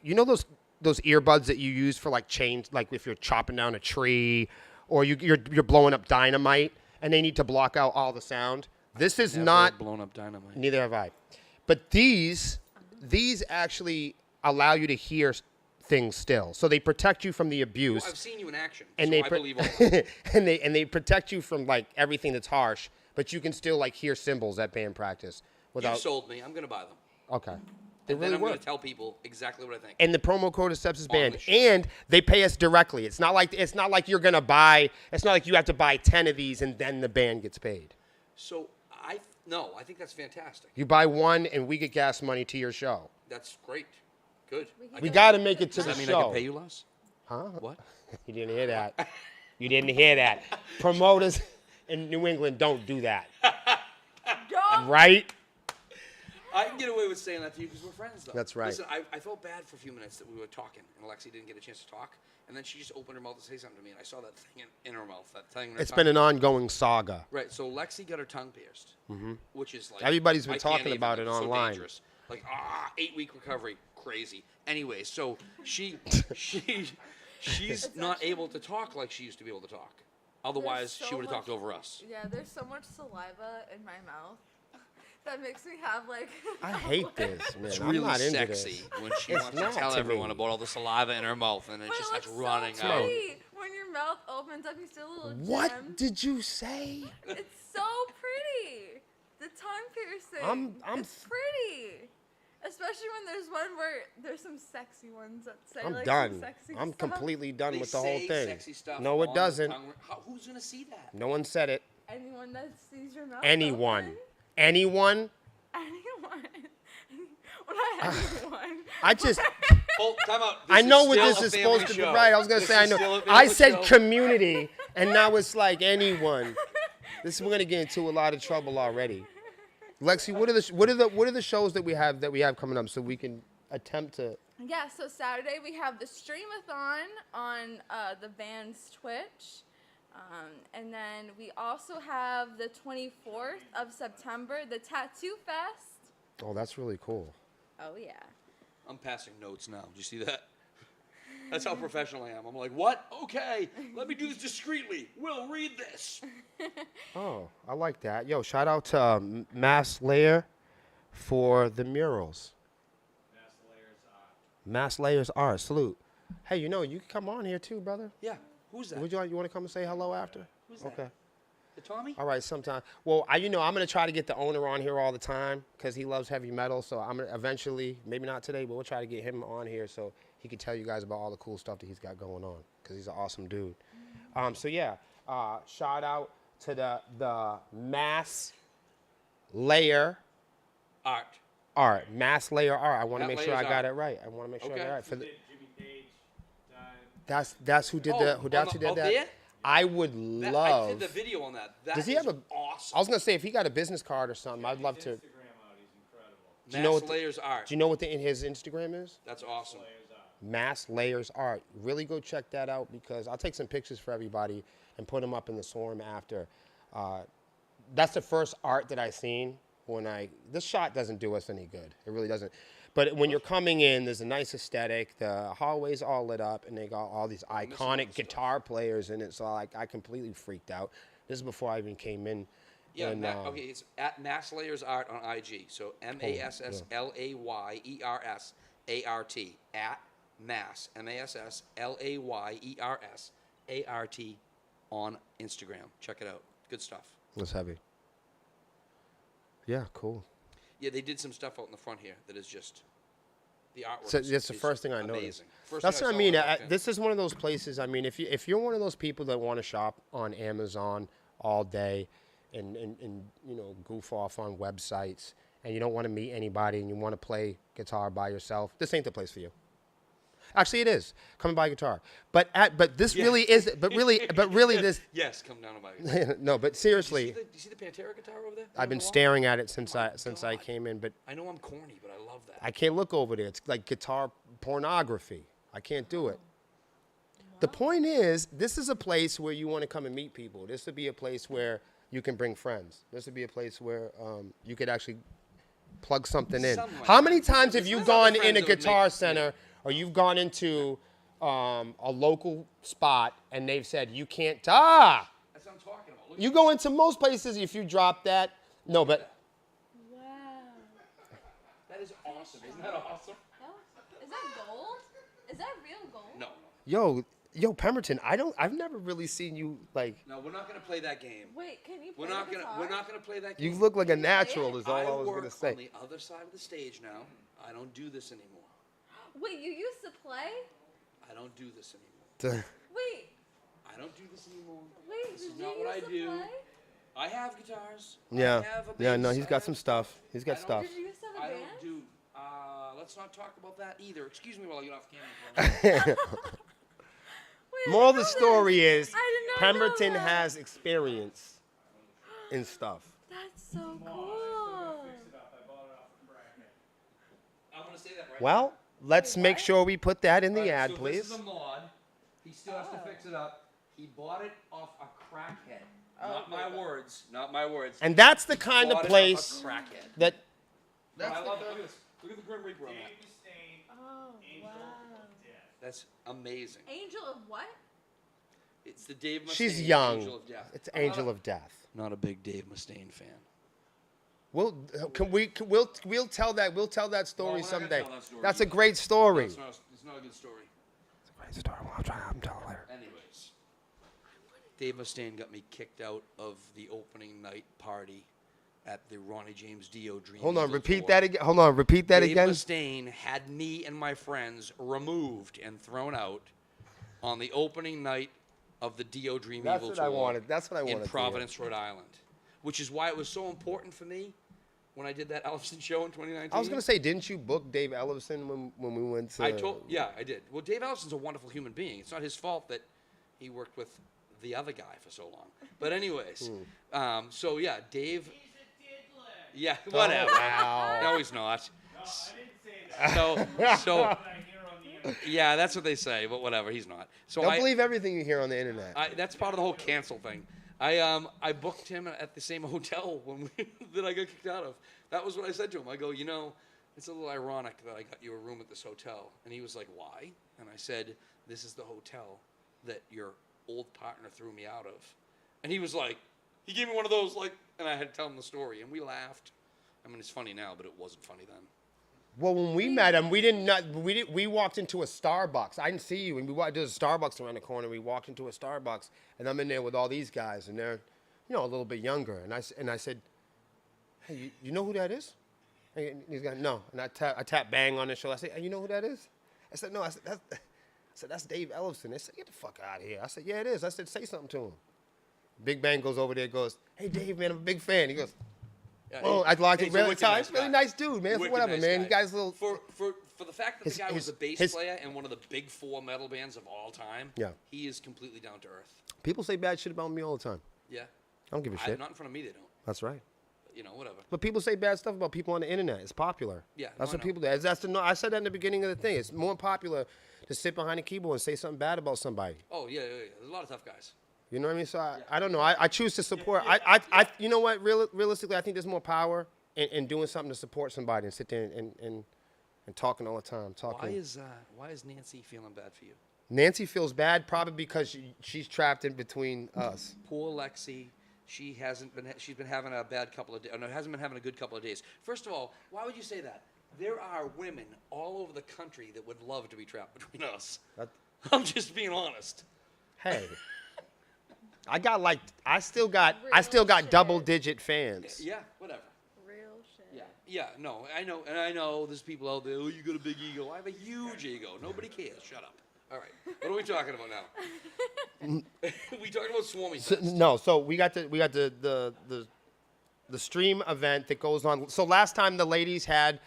you know those earbuds that you use for like chains, like if you're chopping down a tree or you're blowing up dynamite and they need to block out all the sound. This is Never not. blown up dynamite. Neither have I. But these actually allow you to hear things still. So they protect you from the abuse. Well, I've seen you in action, and so they I pro- believe all of it. and they protect you from like everything that's harsh, but you can still like hear cymbals at band practice You without. sold me. I'm gonna buy them. Okay. They And really then I'm gonna work. tell people exactly what I think. And the promo code is Sepsis On Band, the show. and they pay us directly. It's not like you're gonna buy. It's not like you have to buy 10 of these and then the band gets paid. So I think that's fantastic. You buy one and we get gas money to your show. That's great. Good. We got to make it to Does the that mean show. I can pay you less? Huh? What? You didn't hear that. You didn't hear that. Promoters in New England don't do that. Don't. Right? I can get away with saying that to you because we're friends, though. That's right. Listen, I felt bad for a few minutes that we were talking, and Alexi didn't get a chance to talk, and then she just opened her mouth to say something to me, and I saw that thing in her mouth, that thing in her It's tongue. been an ongoing saga. Right, so Lexi got her tongue pierced, which is like Everybody's been I can't talking even, about it it's so online. dangerous. Like 8-week recovery, crazy. Anyway, so she's not able to talk like she used to be able to talk. Otherwise, There's she so would have talked much- over us. Yeah, there's so much saliva in my mouth that makes me have like. I hate this, man. It's I'm really not into sexy this. when she It's wants to not tell to everyone me. about all the saliva in her mouth, and it But just it starts looks running so out. pretty. When your mouth opens up, you see a little gem. What did you say? It's so pretty. The tongue piercing. I'm It's pretty. Especially when there's one where there's some sexy ones that say I'm like done. some sexy I'm stuff. completely done They with the whole say thing. sexy stuff No, it on the doesn't. who's gonna see that? No one said it. Anyone that sees your mouth. Anyone. open. Anyone. Anyone. Well, not anyone. I just. Oh, time out. I This know is what still this a is family supposed to be. show. Right. I was gonna This say I is know. still a I family said show. community, and now it's like anyone. We're gonna get into a lot of trouble already. Lexi, what are the shows that we have coming up so we can attempt to. Yeah, so Saturday we have the Streamathon on the band's Twitch. And then we also have the 24th of September, the Tattoo Fest. Oh, that's really cool. Oh, yeah. I'm passing notes now. Do you see that? That's how professional I am. I'm like, what? Okay, let me do this discreetly. We'll read this. Oh, I like that. Yo, shout out to Mass Layer for the murals. Mass Layers Art. Salute. Hey, you can come on here too, brother. Yeah. Who's that? Would you want to come and say hello after? Who's that? Okay. The Tommy? All right, sometime. Well, I'm gonna try to get the owner on here all the time because he loves heavy metal. So I'm gonna eventually, maybe not today, but we'll try to get him on here so he can tell you guys about all the cool stuff that he's got going on because he's an awesome dude. So yeah, shout out to the Mass Layer Art. Mass Layer Art. I want to Matt make sure I Layer's got Art. it right. I want to make sure I got Okay. it right. For the, Jimmy Page died. that's who did Oh, who that out that. there? I would I love. did the video on that. That Does he is have a? awesome. I was gonna say if he got a business card or something, I'd love to. Instagram out, he's incredible. Do you know Mass what the- Layers Art. Do you know what his Instagram is? That's awesome. Mass Layers Art. Really go check that out because I'll take some pictures for everybody and put them up in the Swarm after. That's the first art that I seen this shot doesn't do us any good. It really doesn't. But when you're coming in, there's a nice aesthetic. The hallway's all lit up, and they got all these iconic guitar players in it. So I completely freaked out. This is before I even came in. Yeah, and, okay, it's at Mass Layers Art on IG. So MassLayers at Mass, MassLayers on Instagram. Check it out. Good stuff. That's heavy. Yeah, cool. Yeah, they did some stuff out in the front here that is just the artwork. So that's the is first thing I amazing. noticed. First That's thing what I saw mean. when walked in. This is one of those places. I mean, if you're one of those people that want to shop on Amazon all day, and goof off on websites, and you don't want to meet anybody, and you want to play guitar by yourself, this ain't the place for you. Actually, it is. Come and buy a guitar. But this really is. But really this. Yes, come down and buy it. No, but seriously, Do you see the Pantera guitar over there? I've on been the wall? staring at it since I God. came in. But I know I'm corny, but I love that. I can't look over there. It's like guitar pornography. I can't do it. The point is, this is a place where you want to come and meet people. This would be a place where you can bring friends. This would be a place where you could actually plug something in. Something like How that. many times have you There's gone other in a friends that would guitar make- center or you've gone into a local spot and they've said, you can't, That's what I'm talking about. Look you go into most places, if you drop that, no, but Wow. that is awesome. Isn't that awesome? Oh, is that gold? Is that real gold? No. yo, Pemberton, I've never really seen you like, No, we're not gonna play that game. Wait, can you play We're not the gonna guitar? we're not gonna play that game. you look like a Can you play natural it? is all I was work gonna say. on the other side of the stage now. I don't do this anymore. Wait, you used to play? I don't do this anymore. Wait, I don't do this anymore. wait, This did is you not what I used to do. play? I have guitars. Yeah, I have a yeah, no, bass, he's I got have- some stuff. He's I got don't stuff. Did you used to have a I band? don't do. Let's not talk about that either. Excuse me while I get off camera. For a minute. Wait, I Moral of didn't the know story that. is I did not know Pemberton that. has experience in stuff. That's so cool. Fix it up. I bought it off a crackhead. I'm gonna say that right. Well, let's Wait, make what? sure we put that in the Alright, ad, so please. This is a mod. He still has to Oh. fix it up. He bought it off a crackhead. Oh, Not my okay. words. Not my words. And that's the kind Bought of it place off a crackhead. that But I love it. Look at this. Look at the Grim Reaper on that. Dave Mustaine, Oh, Angel wow. of Death. That's amazing. Angel of what? It's the Dave Mustaine. she's young. Angel of Death. It's I'm Angel not of Death. Not a big Dave Mustaine fan. We'll tell that we're story not gonna someday. tell that story That's a either. great story. It's not a good story. It's a great story. I'll try to tell it later. Anyways, Dave Mustaine got me kicked out of the opening night party at the Ronnie James Dio Dream. Hold on, Evil repeat Tour. that again. Hold on, repeat that Dave again. Mustaine had me and my friends removed and thrown out on the opening night of the Dio Dream That's Evil what Tour. I wanted. That's what I wanted in to Providence, Rhode Island, which is why it was so important for me when I did that Ellefson show in 2019. I was gonna say, didn't you book Dave Ellefson when we went to? Yeah, I did. Well, Dave Ellison's a wonderful human being. It's not his fault that he worked with the other guy for so long. But anyways, so yeah, Dave. He's a diddler. Yeah, whatever. wow. No, he's not. No, I didn't say that. So What I hear on the internet. yeah, that's what they say. But whatever, he's not. So Don't believe everything you hear on the internet. that's part of the whole cancel thing. I booked him at the same hotel that I got kicked out of. That was what I said to him. I go, it's a little ironic that I got you a room at this hotel. And he was like, why? And I said, this is the hotel that your old partner threw me out of. And he was like, he gave me one of those, and I had to tell him the story. And we laughed. I mean, it's funny now, but it wasn't funny then. Well, when we met him, we walked into a Starbucks. I didn't see you, and there's a Starbucks around the corner. We walked into a Starbucks, and I'm in there with all these guys, and they're, a little bit younger. And I said, hey, you know who that is? And he's going, no. And I tap bang on his shoulder. I said, hey, you know who that is? I said, no. I said, that's Dave Ellefson. They said, get the fuck out of here. I said, yeah, it is. I said, say something to him. Big Bang goes over there, goes, hey, Dave, man, I'm a big fan. He goes, oh, I'd like to. He's a Really, wicked nice really guy. nice dude, man. Wicked Whatever, nice man. guy. You guys little. For the fact that the guy was the bass his- player in one of the big 4 metal bands of all time, Yeah. he is completely down to earth. People say bad shit about me all the time. Yeah. I don't give a shit. Not in front of me, they don't. That's right. Whatever. But people say bad stuff about people on the internet. It's popular. Yeah, That's no, what I know. people do. I said that in the beginning of the thing. It's more popular to sit behind a keyboard and say something bad about somebody. Oh, yeah. There's a lot of tough guys. You know what I mean? So I don't know. I choose to support. You know what? Realistically, I think there's more power in doing something to support somebody and sit there and talking all the time. Why is Nancy feeling bad for you? Nancy feels bad probably because she's trapped in between us. Poor Lexi. She's been having a bad couple of days. No, hasn't been having a good couple of days. First of all, why would you say that? There are women all over the country that would love to be trapped between us. I'm just being honest. Hey, I still got shit. double-digit fans. Yeah, whatever. Real shit. Yeah, no, I know there's people out there, oh, you got a big ego. I have a huge ego. Nobody cares. Shut up. All right. What are we talking about now? We talking about Swarmy Fest. So we got the stream event that goes on. So last time the ladies had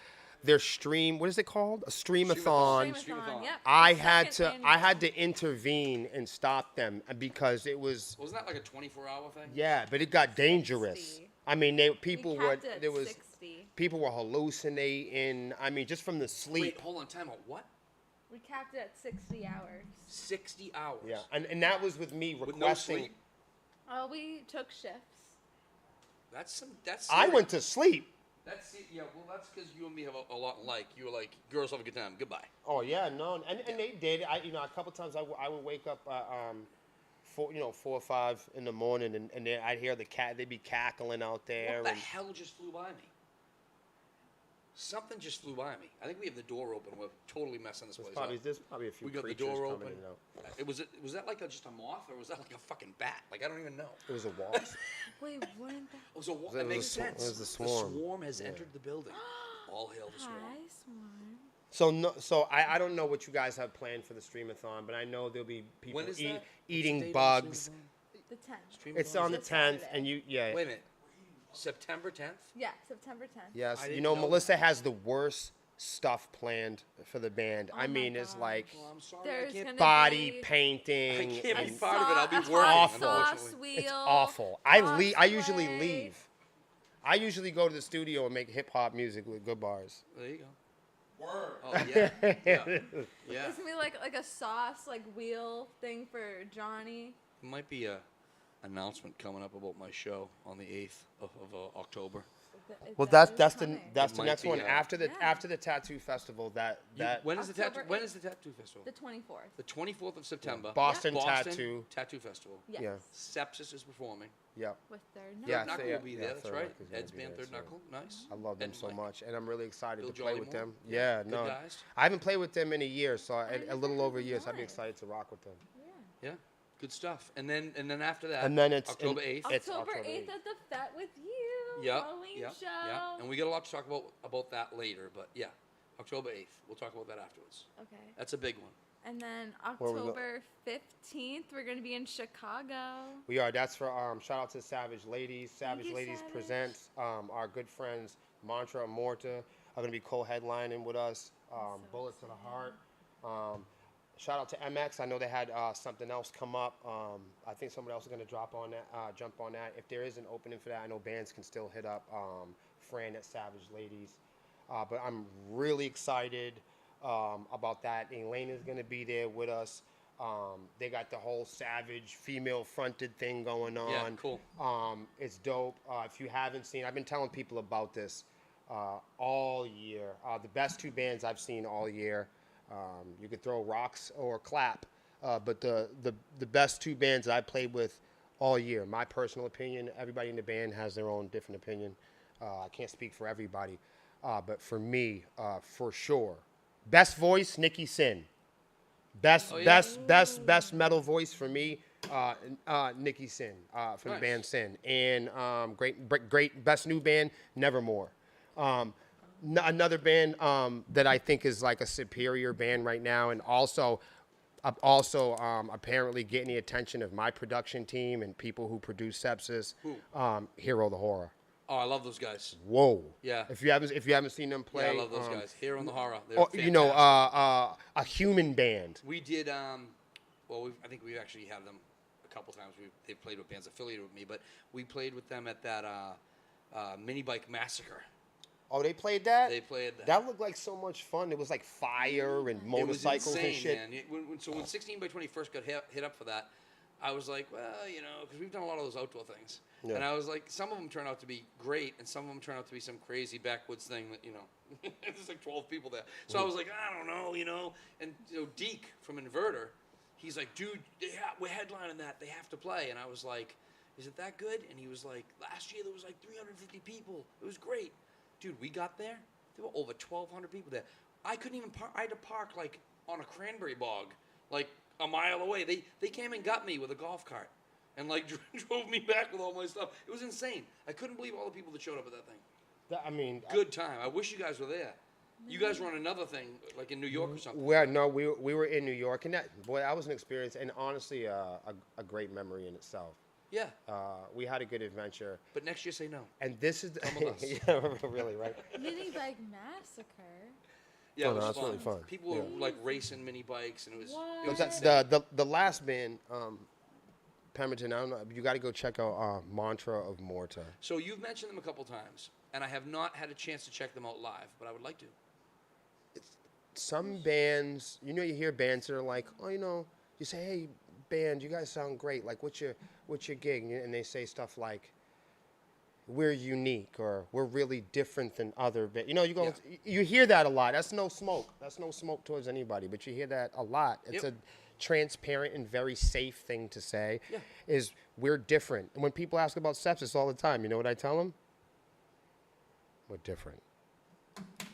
their stream, what is it called? A streamathon. Streamathon. Yep. I The had second to annual. intervene and stop them because it was Wasn't that like a 24-hour thing? yeah, but it got dangerous. 60. I mean, people We were capped it at there was 60. people were hallucinating. I mean, just from the sleep. Wait, hold on. Time out. What? We capped it at 60 hours. 60 hours. Yeah, and that was with me With no requesting. sleep? Oh, we took shifts. That's I serious. went to sleep. That's that's because you and me have a lot in like. You were like, girls have a good time. Goodbye. Oh yeah, no, and they did. A couple times I would wake up 4 or 5 in the morning and I'd hear the cat. They'd be cackling out there. What the and hell just flew by me? Something just flew by me. I think we have the door open. We're totally messing this place up. there's probably a few We got the creatures door coming open. in and out. Was that like just a moth or was that like a fucking bat? Like I don't even know. It was a wasp. Wait, wouldn't that? It was a It that was makes a sense. it was the swarm. The swarm has entered the building. All hail the swarm. Hi, Swarm. So I don't know what you guys have planned for the streamathon, but I know there'll be people When is that? What's the eating date of the bugs. streamathon? The 10th. Streamathon? It's on the This 10th, Saturday. and Wait a minute. September 10th? Yeah, September 10th. Yes, I you didn't know, know Melissa has the worst stuff planned for the band. Oh I my mean, it's God. like Well, I'm sorry. There's I can't. gonna body be painting. I can't be and- part of it. I'll be a working, hot unfortunately. sauce wheel. It's awful. I usually cosplay. leave. I usually go to the studio and make hip hop music with good bars. There you go. Word. Oh yeah. Yeah. Yeah. It's gonna be like a sauce wheel thing for Johnny. Might be a announcement coming up about my show on the 8th of October. Well, That that's is the coming. that's It the might next be, one after the Yeah. after the tattoo festival. When is the tattoo? October When 8th. is the tattoo festival? The 24th. The 24th of September. Boston Tattoo. Tattoo Festival. Yes. Yeah. Sepsis is performing. Yeah, With their Yeah, Third Knuckle so will be there. That's Third right. Knuckle's gonna Ed's be band, there, Third so Knuckle. Nice. I love them Ed so Mike. much, and I'm really excited Bill to play with Jollymore. them. Yeah, Yeah, good no, guys. I haven't played with them in a year, so you've a little been over a year. So I'd be live. excited to rock with them. Yeah. Good stuff. And then after that, And then it's October 8th. It's October October 8th 8th. at the Fet with you. Yeah, Halloween yeah, show. yeah. And we got a lot to talk about that later, but yeah, October 8th. We'll talk about that afterwards. Okay. That's a big one. And then Where we go- October 15th, we're going to be in Chicago. We are. That's for shout out to Savage Ladies. Savage you, Ladies Savage. presents our good friends Mantra and Morta are going to be co-headlining with us. so Bullet to the Heart. Shout out to MX. I know they had something else come up. I think someone else is going to jump on that. If there is an opening for that, I know bands can still hit up Fran at Savage Ladies. But I'm really excited about that. Elaine is going to be there with us. They got the whole Savage female-fronted thing going on. Yeah, cool. It's dope. If you haven't seen, I've been telling people about this all year. The best two bands I've seen all year. You could throw rocks or clap, but the best two bands that I played with all year. My personal opinion. Everybody in the band has their own different opinion. I can't speak for everybody, but for me, for sure, best voice, Nikki Sin. Best metal voice for me, Nikki Sin from the Nice. band Sin, and great best new band, Nevermore. Another band that I think is like a superior band right now, and also apparently getting the attention of my production team and people who produce Sepsis. Hero the Horror. Oh, I love those guys. Whoa. Yeah. If you haven't seen them play, Yeah, I love those guys. Hero and the Horror. They're or, fantastic. a human band. We did. I think we actually had them a couple times. They've played with bands affiliated with me, but we played with them at that Mini Bike Massacre. Oh, they played that? They played that. That looked like so much fun. It was like fire and motorcycles it was insane, and shit. Man. When 16 by 20 first got hit up for that, I was like, well, because we've done a lot of those outdoor things. Yeah. And I was like, some of them turned out to be great, and some of them turned out to be some crazy backwoods thing that, there's like 12 people there. So I was like, I don't know, And, Deke from Inverter, he's like, dude, we're headlining that. They have to play. And I was like, is it that good? And he was like, last year there was like 350 people. It was great. Dude, we got there. There were over 1,200 people there. I couldn't even park. I had to park like on a cranberry bog, like a mile away. They came and got me with a golf cart and like drove me back with all my stuff. It was insane. I couldn't believe all the people that showed up at that thing. I mean, Good time. I wish you guys were there. You guys were on another thing, like in New York or something. we were in New York, and that was an experience, and honestly, a great memory in itself. Yeah. We had a good adventure, But next year, say no. and this is Come with us. yeah, really right. Mini Bike Massacre. Yeah, Oh, it no, was that's fun. really fun. People Yeah. were like racing mini bikes, and it was. What? It was But insane. the last band, Pemberton, I don't know. You got to go check out Mantra of Morta. So you've mentioned them a couple times, and I have not had a chance to check them out live, but I would like to. Some bands, you hear bands that are like, oh, you say, hey, band, you guys sound great. Like, what's your gig? And they say stuff like, we're unique, or we're really different than other bands. You hear that a lot. That's no smoke. That's no smoke towards anybody, but you hear that a lot. It's Yep. a transparent and very safe thing to say. Yeah. Is we're different. And when people ask about Sepsis all the time, you know what I tell them? We're different.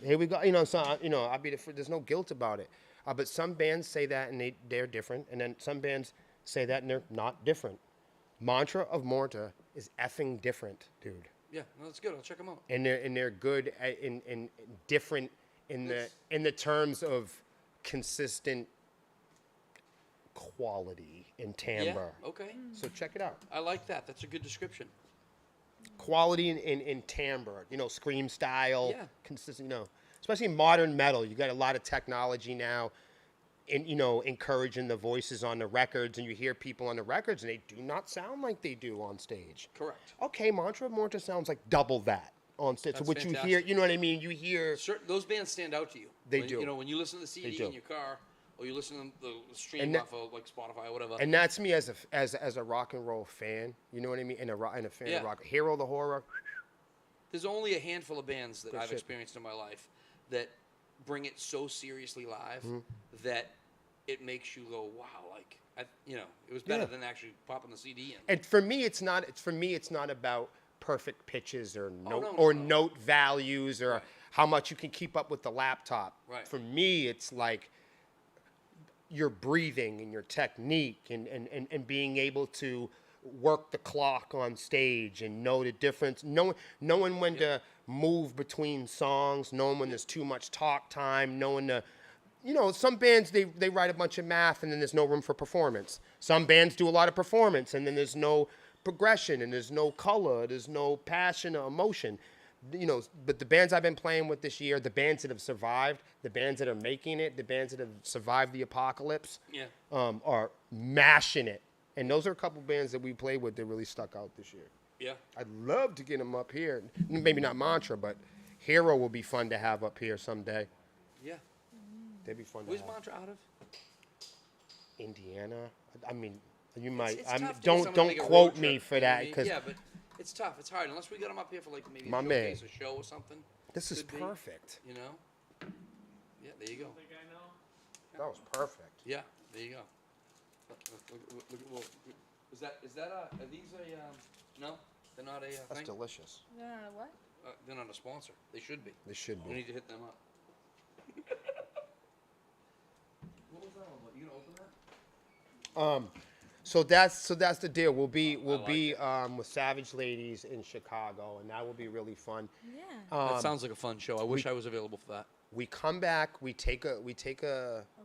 Here we go. I'll be there's no guilt about it. But some bands say that and they're different, and then some bands say that and they're not different. Mantra of Morta is effing different, dude. Yeah, no, that's good. I'll check them out. And they're good in different in the terms of consistent quality and timbre. Yeah, okay. So check it out. I like that. That's a good description. Quality in timbre, scream style, Yeah. consistent, especially in modern metal. You got a lot of technology now, and encouraging the voices on the records, and you hear people on the records, and they do not sound like they do on stage. Correct. Okay, Mantra of Morta sounds like double that on stage. That's so what you hear, fantastic. you know what I mean? You hear Those bands stand out to you. They when, do. When you listen to the CD do. in your car, or you listen to the stream And that- off of like Spotify or whatever. and that's me as a rock and roll fan. You know what I mean? And a fan Yeah. of rock. Hero the Horror. There's only a handful of bands that Good I've shit. experienced in my life that bring it so seriously live Mm-hmm. that it makes you go, wow, like, it was better Yeah. than actually popping the CD in. And for me, it's not about perfect pitches or note no. note values or Right. how much you can keep up with the laptop. Right. For me, it's like your breathing and your technique and being able to work the clock on stage and know the difference, knowing when to move between songs, knowing when there's too much talk time, knowing the, some bands, they write a bunch of math and then there's no room for performance. Some bands do a lot of performance and then there's no progression and there's no color, there's no passion or emotion. But the bands I've been playing with this year, the bands that have survived, the bands that are making it, the bands that have survived the apocalypse, are mashing it. And those are a couple bands that we played with that really stuck out this year. Yeah. I'd love to get them up here. Maybe not Mantra, but Hero will be fun to have up here someday. Yeah. They'd be fun to Where's have. Mantra out of? Indiana. I mean, you might. It's tough to get Don't someone to make a road quote trip, me you for know what I that mean? because Yeah, but it's tough. It's hard unless we got them up here for like maybe My a man. showcase, a show or something. this is Could be. perfect. You know. Yeah. There you go. Think I know? That was perfect. Yeah. There you go. Well, is that are these a no? They're not a That's thing. delicious. What? They're not a sponsor. They should be. This should We be. need to hit them up. What was that all about? You gonna open that? So that's the deal. We'll be like with Savage Ladies in Chicago, and that will be really fun. Yeah. That sounds like a fun show. I wish I was available for that. We come back. We take a A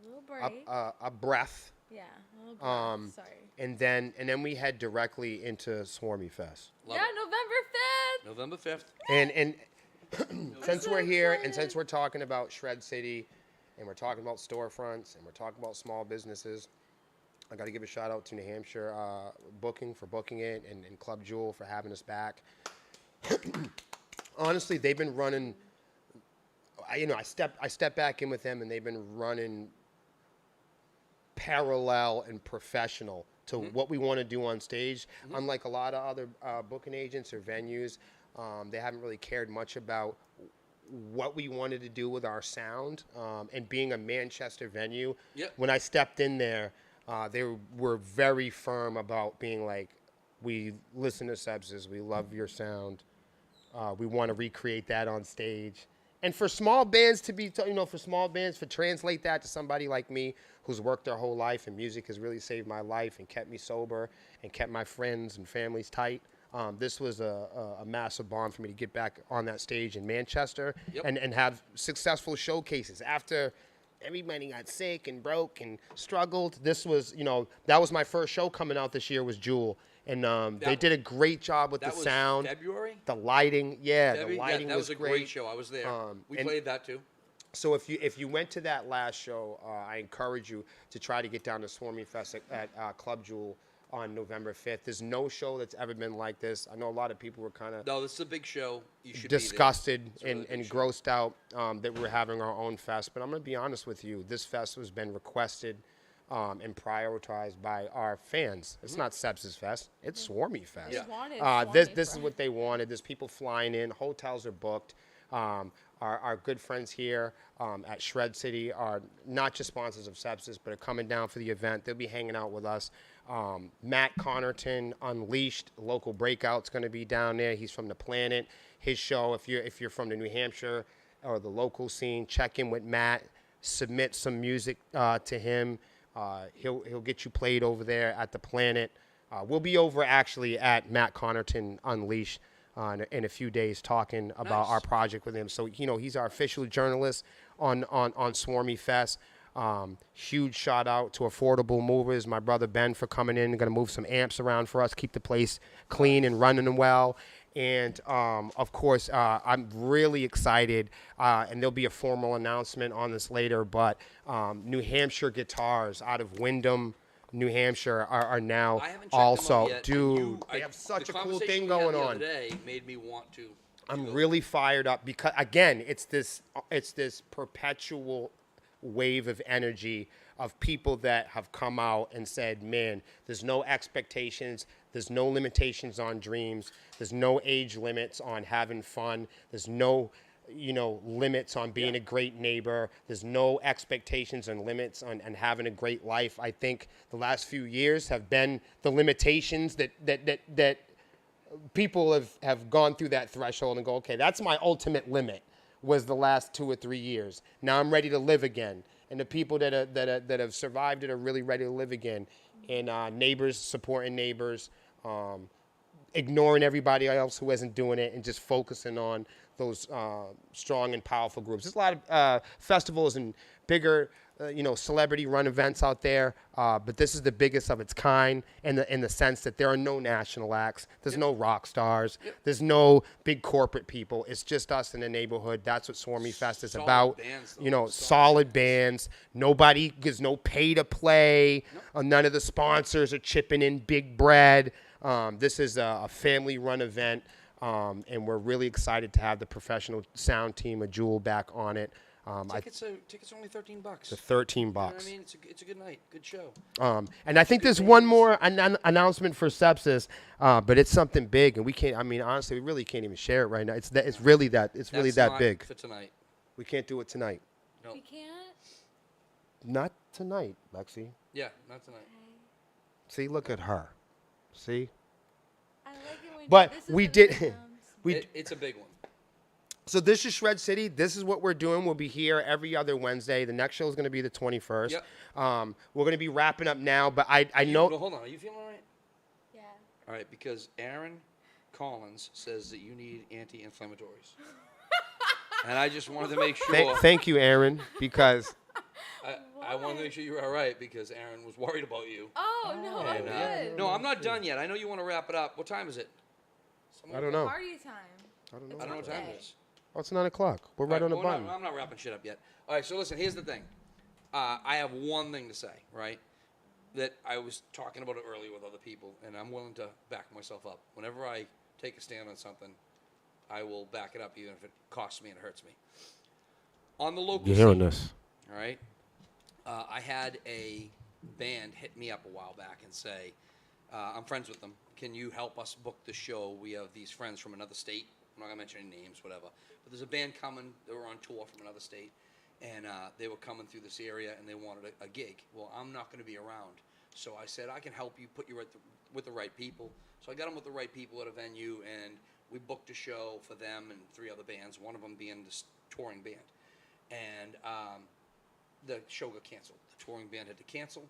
little break. a breath, Yeah. A little break. Sorry. and then we head directly into Swarmy Fest. Love Yeah, it. November 5th. November 5th. And since so we're here and excited. since we're talking about Shred City, and we're talking about storefronts, and we're talking about small businesses, I got to give a shout out to New Hampshire Booking for booking it, and Club Jewel for having us back. Honestly, they've been running. I step back in with them, and they've been running parallel and professional to what we want to do on stage. Unlike a lot of other booking agents or venues, they haven't really cared much about what we wanted to do with our sound. And being a Manchester venue, Yep. when I stepped in there, they were very firm about being like, we listen to Sepsis, we love your sound, we want to recreate that on stage. And for small bands to translate that to somebody like me who's worked their whole life and music has really saved my life and kept me sober and kept my friends and families tight. This was a massive bond for me to get back on that stage in Manchester Yep. and have successful showcases. After everybody got sick and broke and struggled, this was, that was my first show coming out this year was Jewel. And they did a great job with the That was sound, February. the lighting. Yeah, February? the lighting that was a great. great show. I was there. We and- played that too. So if you went to that last show, I encourage you to try to get down to Swarmy Fest at Club Jewel on November 5th. There's no show that's ever been like this. I know a lot of people were kind of No, this is a big show. You should disgusted be there. It's a really and big show. grossed out that we're having our own fest. But I'm going to be honest with you. This fest has been requested and prioritized by our fans. It's not Sepsis Fest. It's Swarmy Fest. Yeah. Wanted This Swanee is for- what they wanted. There's people flying in. Hotels are booked. Our good friends here at Shred City are not just sponsors of Sepsis, but are coming down for the event. They'll be hanging out with us. Matt Connerton, Unleashed, local breakout's going to be down there. He's from The Planet. His show, if you're from the New Hampshire or the local scene, check in with Matt. Submit some music to him. He'll get you played over there at The Planet. We'll be over actually at Matt Connerton Unleashed in a few days talking about Nice. our project with him. So, he's our official journalist on Swarmy Fest. Huge shout out to Affordable Movers, my brother Ben, for coming in. Going to move some amps around for us, keep the place clean and running well. And, of course, I'm really excited, and there'll be a formal announcement on this later, but New Hampshire Guitars out of Wyndham, New Hampshire are now I haven't checked also, them out yet. dude, they have such the a cool conversation thing we had going the on. other day made me want to. I'm go. really fired up because, again, it's this perpetual wave of energy of people that have come out and said, man, there's no expectations, there's no limitations on dreams, there's no age limits on having fun, there's no limits on being a great neighbor, there's no expectations and limits on having a great life. I think the last few years have been the limitations that people have gone through that threshold and go, okay, that's my ultimate limit, was the last 2 or 3 years. Now I'm ready to live again. And the people that have survived it are really ready to live again. And neighbors supporting neighbors, ignoring everybody else who isn't doing it and just focusing on those strong and powerful groups. There's a lot of festivals and bigger, celebrity-run events out there, but this is the biggest of its kind in the sense that there are no national acts. There's no rock stars. There's no big corporate people. It's just us in the neighborhood. That's what Swarmy Fest is Solid about. bands, though. Solid bands. Nobody gives no pay to play. None of the sponsors are chipping in big bread. This is a family-run event, and we're really excited to have the professional sound team of Jewel back on it. Tickets are only $13. The 13 You know what bucks. I mean, it's a good night, good show. And I think there's one more announcement for Sepsis, but it's something big, and we can't. I mean, honestly, we really can't even share it right now. It's really that That's that not big. for tonight. We can't do it tonight. No. We can't. Not tonight, Lexi. Yeah, not tonight. See, look at her. See, I like it when But this is we the did- rhythms. It's a big one. so this is Shred City. This is what we're doing. We'll be here every other Wednesday. The next show is going to be the 21st. Yep. We're going to be wrapping up now, but I No, know. hold on. Are you feeling all right? Yeah. All right, because Aaron Collins says that you need anti-inflammatories. And I just wanted to make sure. Thank you, Aaron, because I wanted to make sure you were all right because Aaron was worried about you. Oh no, I'm And, good. no, I'm not done yet. I know you want to wrap it up. What time is it? I don't know. Party time. I don't know. I don't know what time Okay. it is. Oh, it's 9 o'clock. We're right on the well, button. I'm not wrapping shit up yet. All right, so listen, here's the thing. I have one thing to say, right? That I was talking about it earlier with other people, and I'm willing to back myself up. Whenever I take a stand on something, I will back it up, even if it costs me and it hurts me. On the local scene, this? all right, I had a band hit me up a while back and say, I'm friends with them. Can you help us book the show? We have these friends from another state. I'm not going to mention any names, whatever. But there's a band coming. They were on tour from another state. And they were coming through this area, and they wanted a gig. Well, I'm not going to be around. So I said, I can help you put you with the right people. So I got them with the right people at a venue, and we booked a show for them and 3 other bands, one of them being this touring band. And the show got canceled. The touring band had to cancel.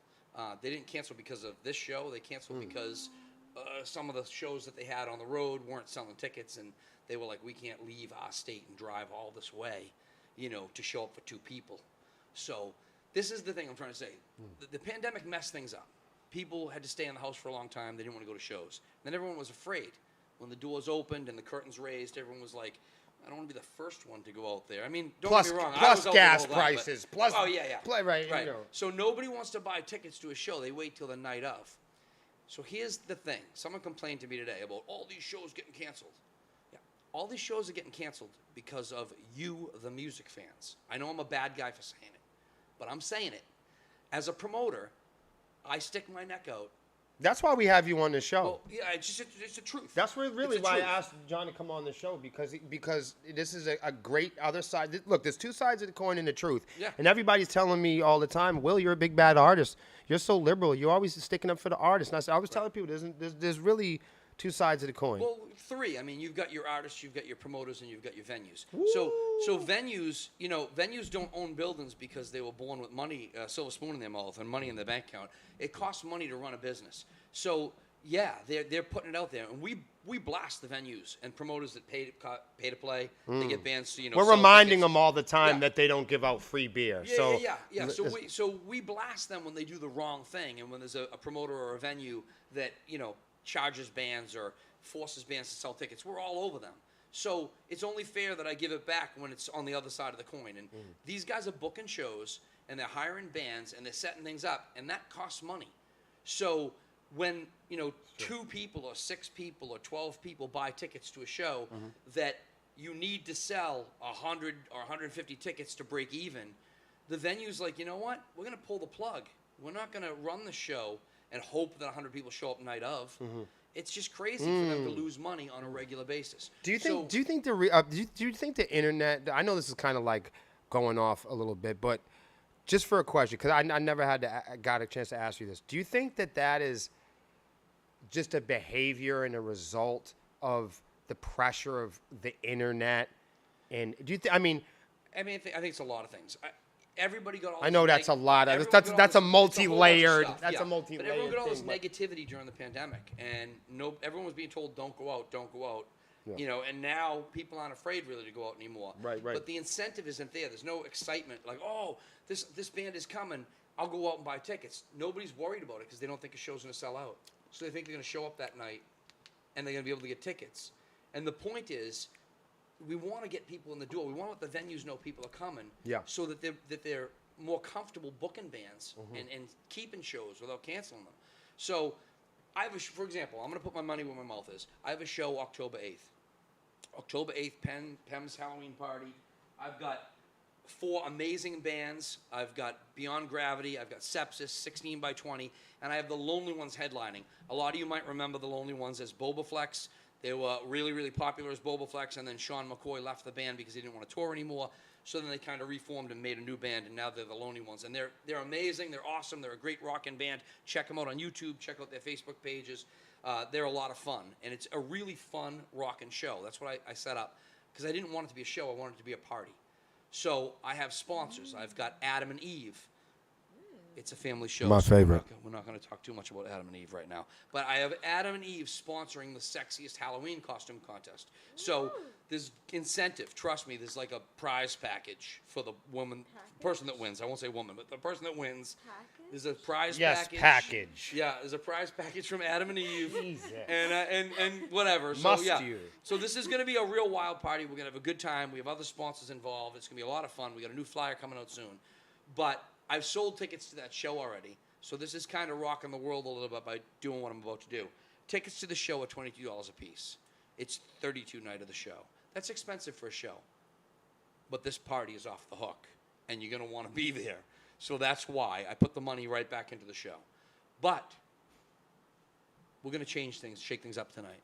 They didn't cancel because of this show. They canceled because some of the shows that they had on the road weren't selling tickets, and they were like, we can't leave our state and drive all this way, to show up for 2 people. So this is the thing I'm trying to say. The pandemic messed things up. People had to stay in the house for a long time. They didn't want to go to shows. Then everyone was afraid. When the doors opened and the curtains raised, everyone was like, I don't want to be the first one to go out there. I mean, don't get me wrong. I was out there gas the whole time, but- prices, plus Oh, yeah. right. So nobody wants to buy tickets to a show. They wait till the night of. So here's the thing. Someone complained to me today about all these shows getting canceled. Yeah, all these shows are getting canceled because of you, the music fans. I know I'm a bad guy for saying it, but I'm saying it. As a promoter, I stick my neck out. That's why we have you on the show. Well, yeah, it's the truth. That's really It's the why truth. I asked John to come on the show because this is a great other side. Look, there's 2 sides of the coin in the truth. Yeah. And everybody's telling me all the time, Will, you're a big bad artist. You're so liberal. You're always sticking up for the artist. And I said, I was telling people there's really 2 sides of the coin. Well, 3. I mean, you've got your artists, you've got your promoters, and you've got your venues. So venues, venues don't own buildings because they were born with money, silver spoon in their mouth, and money in their bank account. It costs money to run a business. So yeah, they're putting it out there, and we blast the venues and promoters that pay to play. They get bands to We're sell reminding tickets. them all the time Yeah. that they don't give out free beer. Yeah. So we blast them when they do the wrong thing, and when there's a promoter or a venue that charges bands or forces bands to sell tickets, we're all over them. So it's only fair that I give it back when it's on the other side of the coin. And these guys are booking shows, and they're hiring bands, and they're setting things up, and that costs money. So when 2 people or 6 people or 12 people buy tickets to a show that you need to sell 100 or 150 tickets to break even, the venue's like, you know what? We're going to pull the plug. We're not going to run the show and hope that 100 people show up night of. It's just crazy for them to lose money on a regular basis. Do you think the internet? I know this is kind of like going off a little bit, but just for a question, because I never got a chance to ask you this. Do you think that is just a behavior and a result of the pressure of the internet? And do you? I think I think it's a lot of things. everybody got all. I know this that's a lot. everyone That's got all that's a this- it's whole bunch of multi-layered. stuff, That's yeah. a multi-layered But everyone got all this thing, but- negativity during the pandemic, and everyone was being told, "Don't go out, don't go out." Yeah. You know, and now people aren't afraid really to go out anymore. Right. But the incentive isn't there. There's no excitement. Like, oh, this band is coming. I'll go out and buy tickets. Nobody's worried about it because they don't think a show's going to sell out. So they think they're going to show up that night, and they're going to be able to get tickets. And the point is, we want to get people in the door. We want to let the venues know people are coming. Yeah. So that they're more comfortable booking bands and keeping shows without canceling them. So, I have for example, I'm going to put my money where my mouth is. I have a show October 8th. October 8th, Pem's Halloween party. I've got 4 amazing bands. I've got Beyond Gravity. I've got Sepsis, 16 by 20, and I have the Lonely Ones headlining. A lot of you might remember the Lonely Ones as Bobaflex. They were really, really popular as Bobaflex, and then Sean McCoy left the band because he didn't want to tour anymore. So then they kind of reformed and made a new band, and now they're the Lonely Ones. And they're amazing. They're awesome. They're a great rockin' band. Check them out on YouTube. Check out their Facebook pages. They're a lot of fun, and it's a really fun rockin' show. That's what I set up because I didn't want it to be a show. I wanted it to be a party. So I have sponsors. I've got Adam and Eve. It's a family show. My favorite. We're not going to talk too much about Adam and Eve right now. But I have Adam and Eve sponsoring the sexiest Halloween costume contest. So there's incentive. Trust me, there's like a prize package for the person that wins. I won't say woman, but the person that wins. Package? There's a prize Yes, package. package. Yeah, there's a prize package from Adam and Eve. Jesus. And whatever. So Must yeah. you. So this is going to be a real wild party. We're going to have a good time. We have other sponsors involved. It's going to be a lot of fun. We got a new flyer coming out soon. But I've sold tickets to that show already. So this is kind of rocking the world a little bit by doing what I'm about to do. Tickets to the show are $22 a piece. It's 32 night of the show. That's expensive for a show. But this party is off the hook, and you're going to want to be there. So that's why I put the money right back into the show. But we're going to change things, shake things up tonight.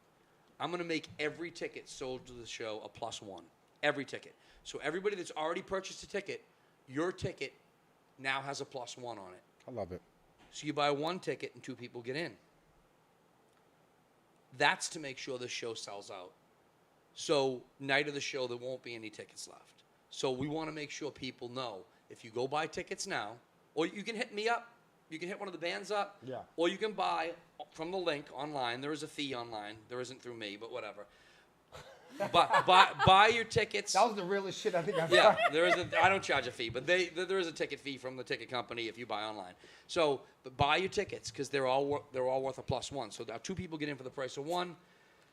I'm going to make every ticket sold to the show a +1. Every ticket. So everybody that's already purchased a ticket, your ticket now has a +1 on it. I love it. So you buy 1 ticket and 2 people get in. That's to make sure the show sells out. So night of the show, there won't be any tickets left. So we want to make sure people know, if you go buy tickets now, or you can hit me up, you can hit one of the bands up, Yeah. or you can buy from the link online. There is a fee online. There isn't through me, but whatever. buy your tickets. That was the realest shit I think I've Yeah, heard. there is I don't charge a fee, but there is a ticket fee from the ticket company if you buy online. So, but buy your tickets because they're all worth a +1. So now 2 people get in for the price of 1,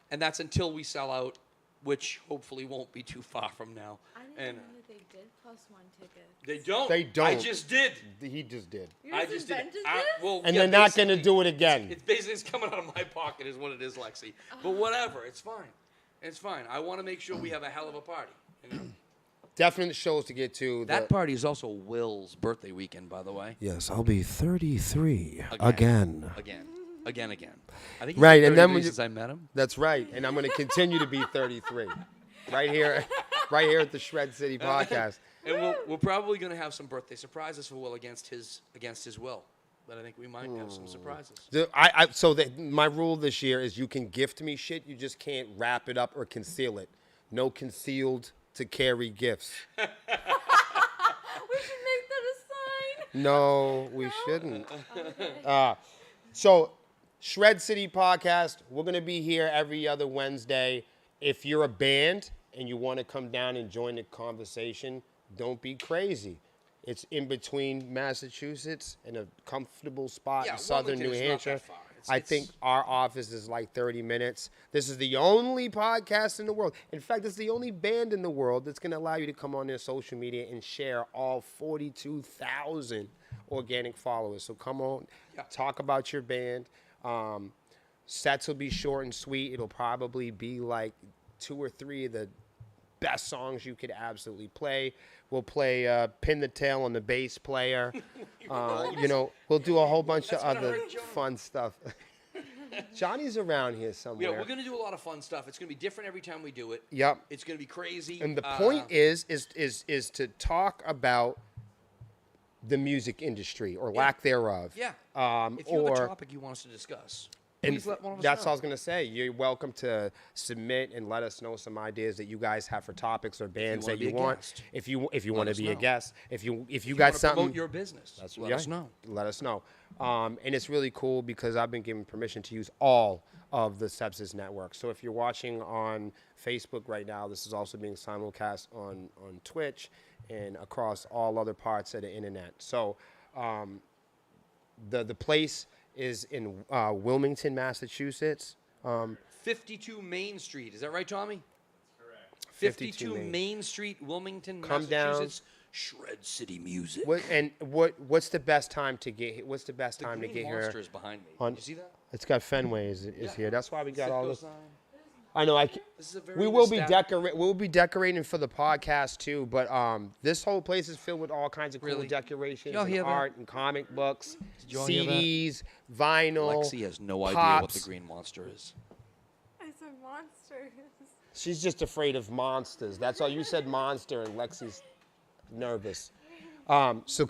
and that's until we sell out, which hopefully won't be too far from now. I didn't And know that they did +1 tickets. they don't. They don't. I just did. He just did. You I just just did. invented I- this? well, And yeah, they're not going to basically. do it again. It's basically it's coming out of my pocket is what it is, Lexi. But whatever, it's fine. It's fine. I want to make sure we have a hell of a party. You know? Definite shows to get to. That party is also Will's birthday weekend, by the way. Yes, I'll be 33 Again. again. Again. I think he's Right, been and then 33 when you- since I met him. That's right. And I'm going to continue to be 33. Right here at the Shred City podcast. And we're probably going to have some birthday surprises for Will against his will. But I think we might have some surprises. My rule this year is you can gift me shit, you just can't wrap it up or conceal it. No concealed to carry gifts. We should make that a sign. No, we shouldn't. Okay. So, Shred City podcast, we're going to be here every other Wednesday. If you're a band and you want to come down and join the conversation, don't be crazy. It's in between Massachusetts and a comfortable spot Yeah, in southern Wilmington New is not Hampshire. that far. I think our office is like 30 minutes. This is the only podcast in the world. In fact, it's the only band in the world that's going to allow you to come on their social media and share all 42,000 organic followers. So come on, talk about your band. Sets will be short and sweet. It'll probably be like 2 or 3 of the best songs you could absolutely play. We'll play Pin the Tail on the bass player. We'll do a whole bunch of That's gonna other hurt Johnny. fun stuff. Johnny's around here Yeah, somewhere. we're going to do a lot of fun stuff. It's going to be different every time we do it. Yep. It's going to be crazy. And the point is to talk about the music industry or lack thereof. Yeah. If if you have a or topic you want us to discuss. please let one of us That's know. all I was gonna say. You're welcome to submit and let us know some ideas that you guys have for topics or bands wanna that be you a want. guest. If you want to us be a know. guest, if you If you got wanna something, promote your business. Let us know. Let us know. And it's really cool because I've been given permission to use all of the Sepsis Network. So if you're watching on Facebook right now, this is also being simulcast on Twitch and across all other parts of the internet. So the place is in Wilmington, Massachusetts. 52 Main Street. Is that right, Tommy? Correct. 52 Main. Main Street, Wilmington, Come down. Massachusetts. Shred City Music. What's the best time to get here? What's the best The time to Green get Monster here? is behind me. On- Did you see that? It's got Fenway is here. That's why we got all Citgo this. sign. I know. This is a very We will be nostalgic- We'll be decorating for the podcast too. But this whole place is filled with all kinds of cool Really? decorations, Y'all and hear that? art, and comic books, y'all hear that? CDs, vinyl. Lexi has no idea what the pops. Green Monster is. It's a monster. She's just afraid of monsters. That's all. You said monster, and Lexi's nervous. So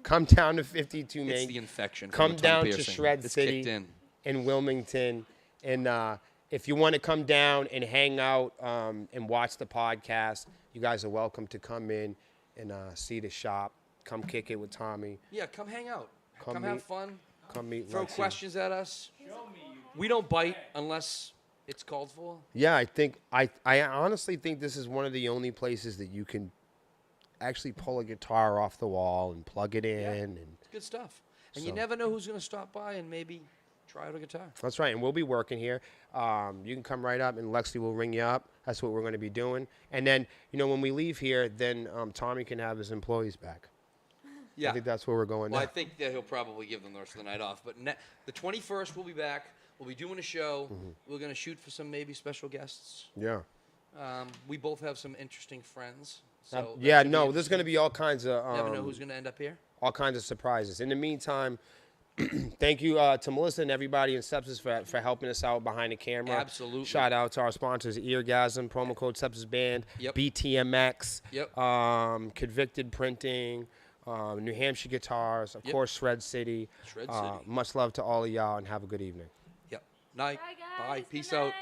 come down to 52 It's Main. the infection. from Come the tongue down to piercing. Shred It's City kicked in. in Wilmington, and if you want to come down and hang out and watch the podcast, you guys are welcome to come in and see the shop. Come kick it with Tommy. Yeah, come hang out. Come Come have meet- fun. Come meet Throw Lexi. questions at us. Show me you. We don't bite unless it's called for. Yeah, I honestly think this is one of the only places that you can actually pull a guitar off the wall and plug it in, and It's good stuff. And you So- never know who's going to stop by and maybe try out a guitar. that's right. And we'll be working here. You can come right up, and Lexi will ring you up. That's what we're going to be doing. And then, when we leave here, then Tommy can have his employees back. Yeah. I think that's where we're going Well, now. I think that he'll probably give them the rest of the night off. But the 21st, we'll be back. We'll be doing a show. Mm-hmm. We're going to shoot for some maybe special guests. Yeah. We both have some interesting friends. So that Yeah, should be no, there's going to interesting. be all kinds of Never know who's going to end up here. all kinds of surprises. In the meantime, thank you to Melissa and everybody in Sepsis for helping us out behind the camera. Absolutely. Shout out to our sponsors, Eargasm, promo code Sepsis Band, Yep. BTMX, Yep. Convicted Printing, New Hampshire Guitars, of Yep. course, Shred City. Shred City. Much love to all of y'all, and have a good evening. Yep. Night. Bye, guys. Bye. Good Peace out. night.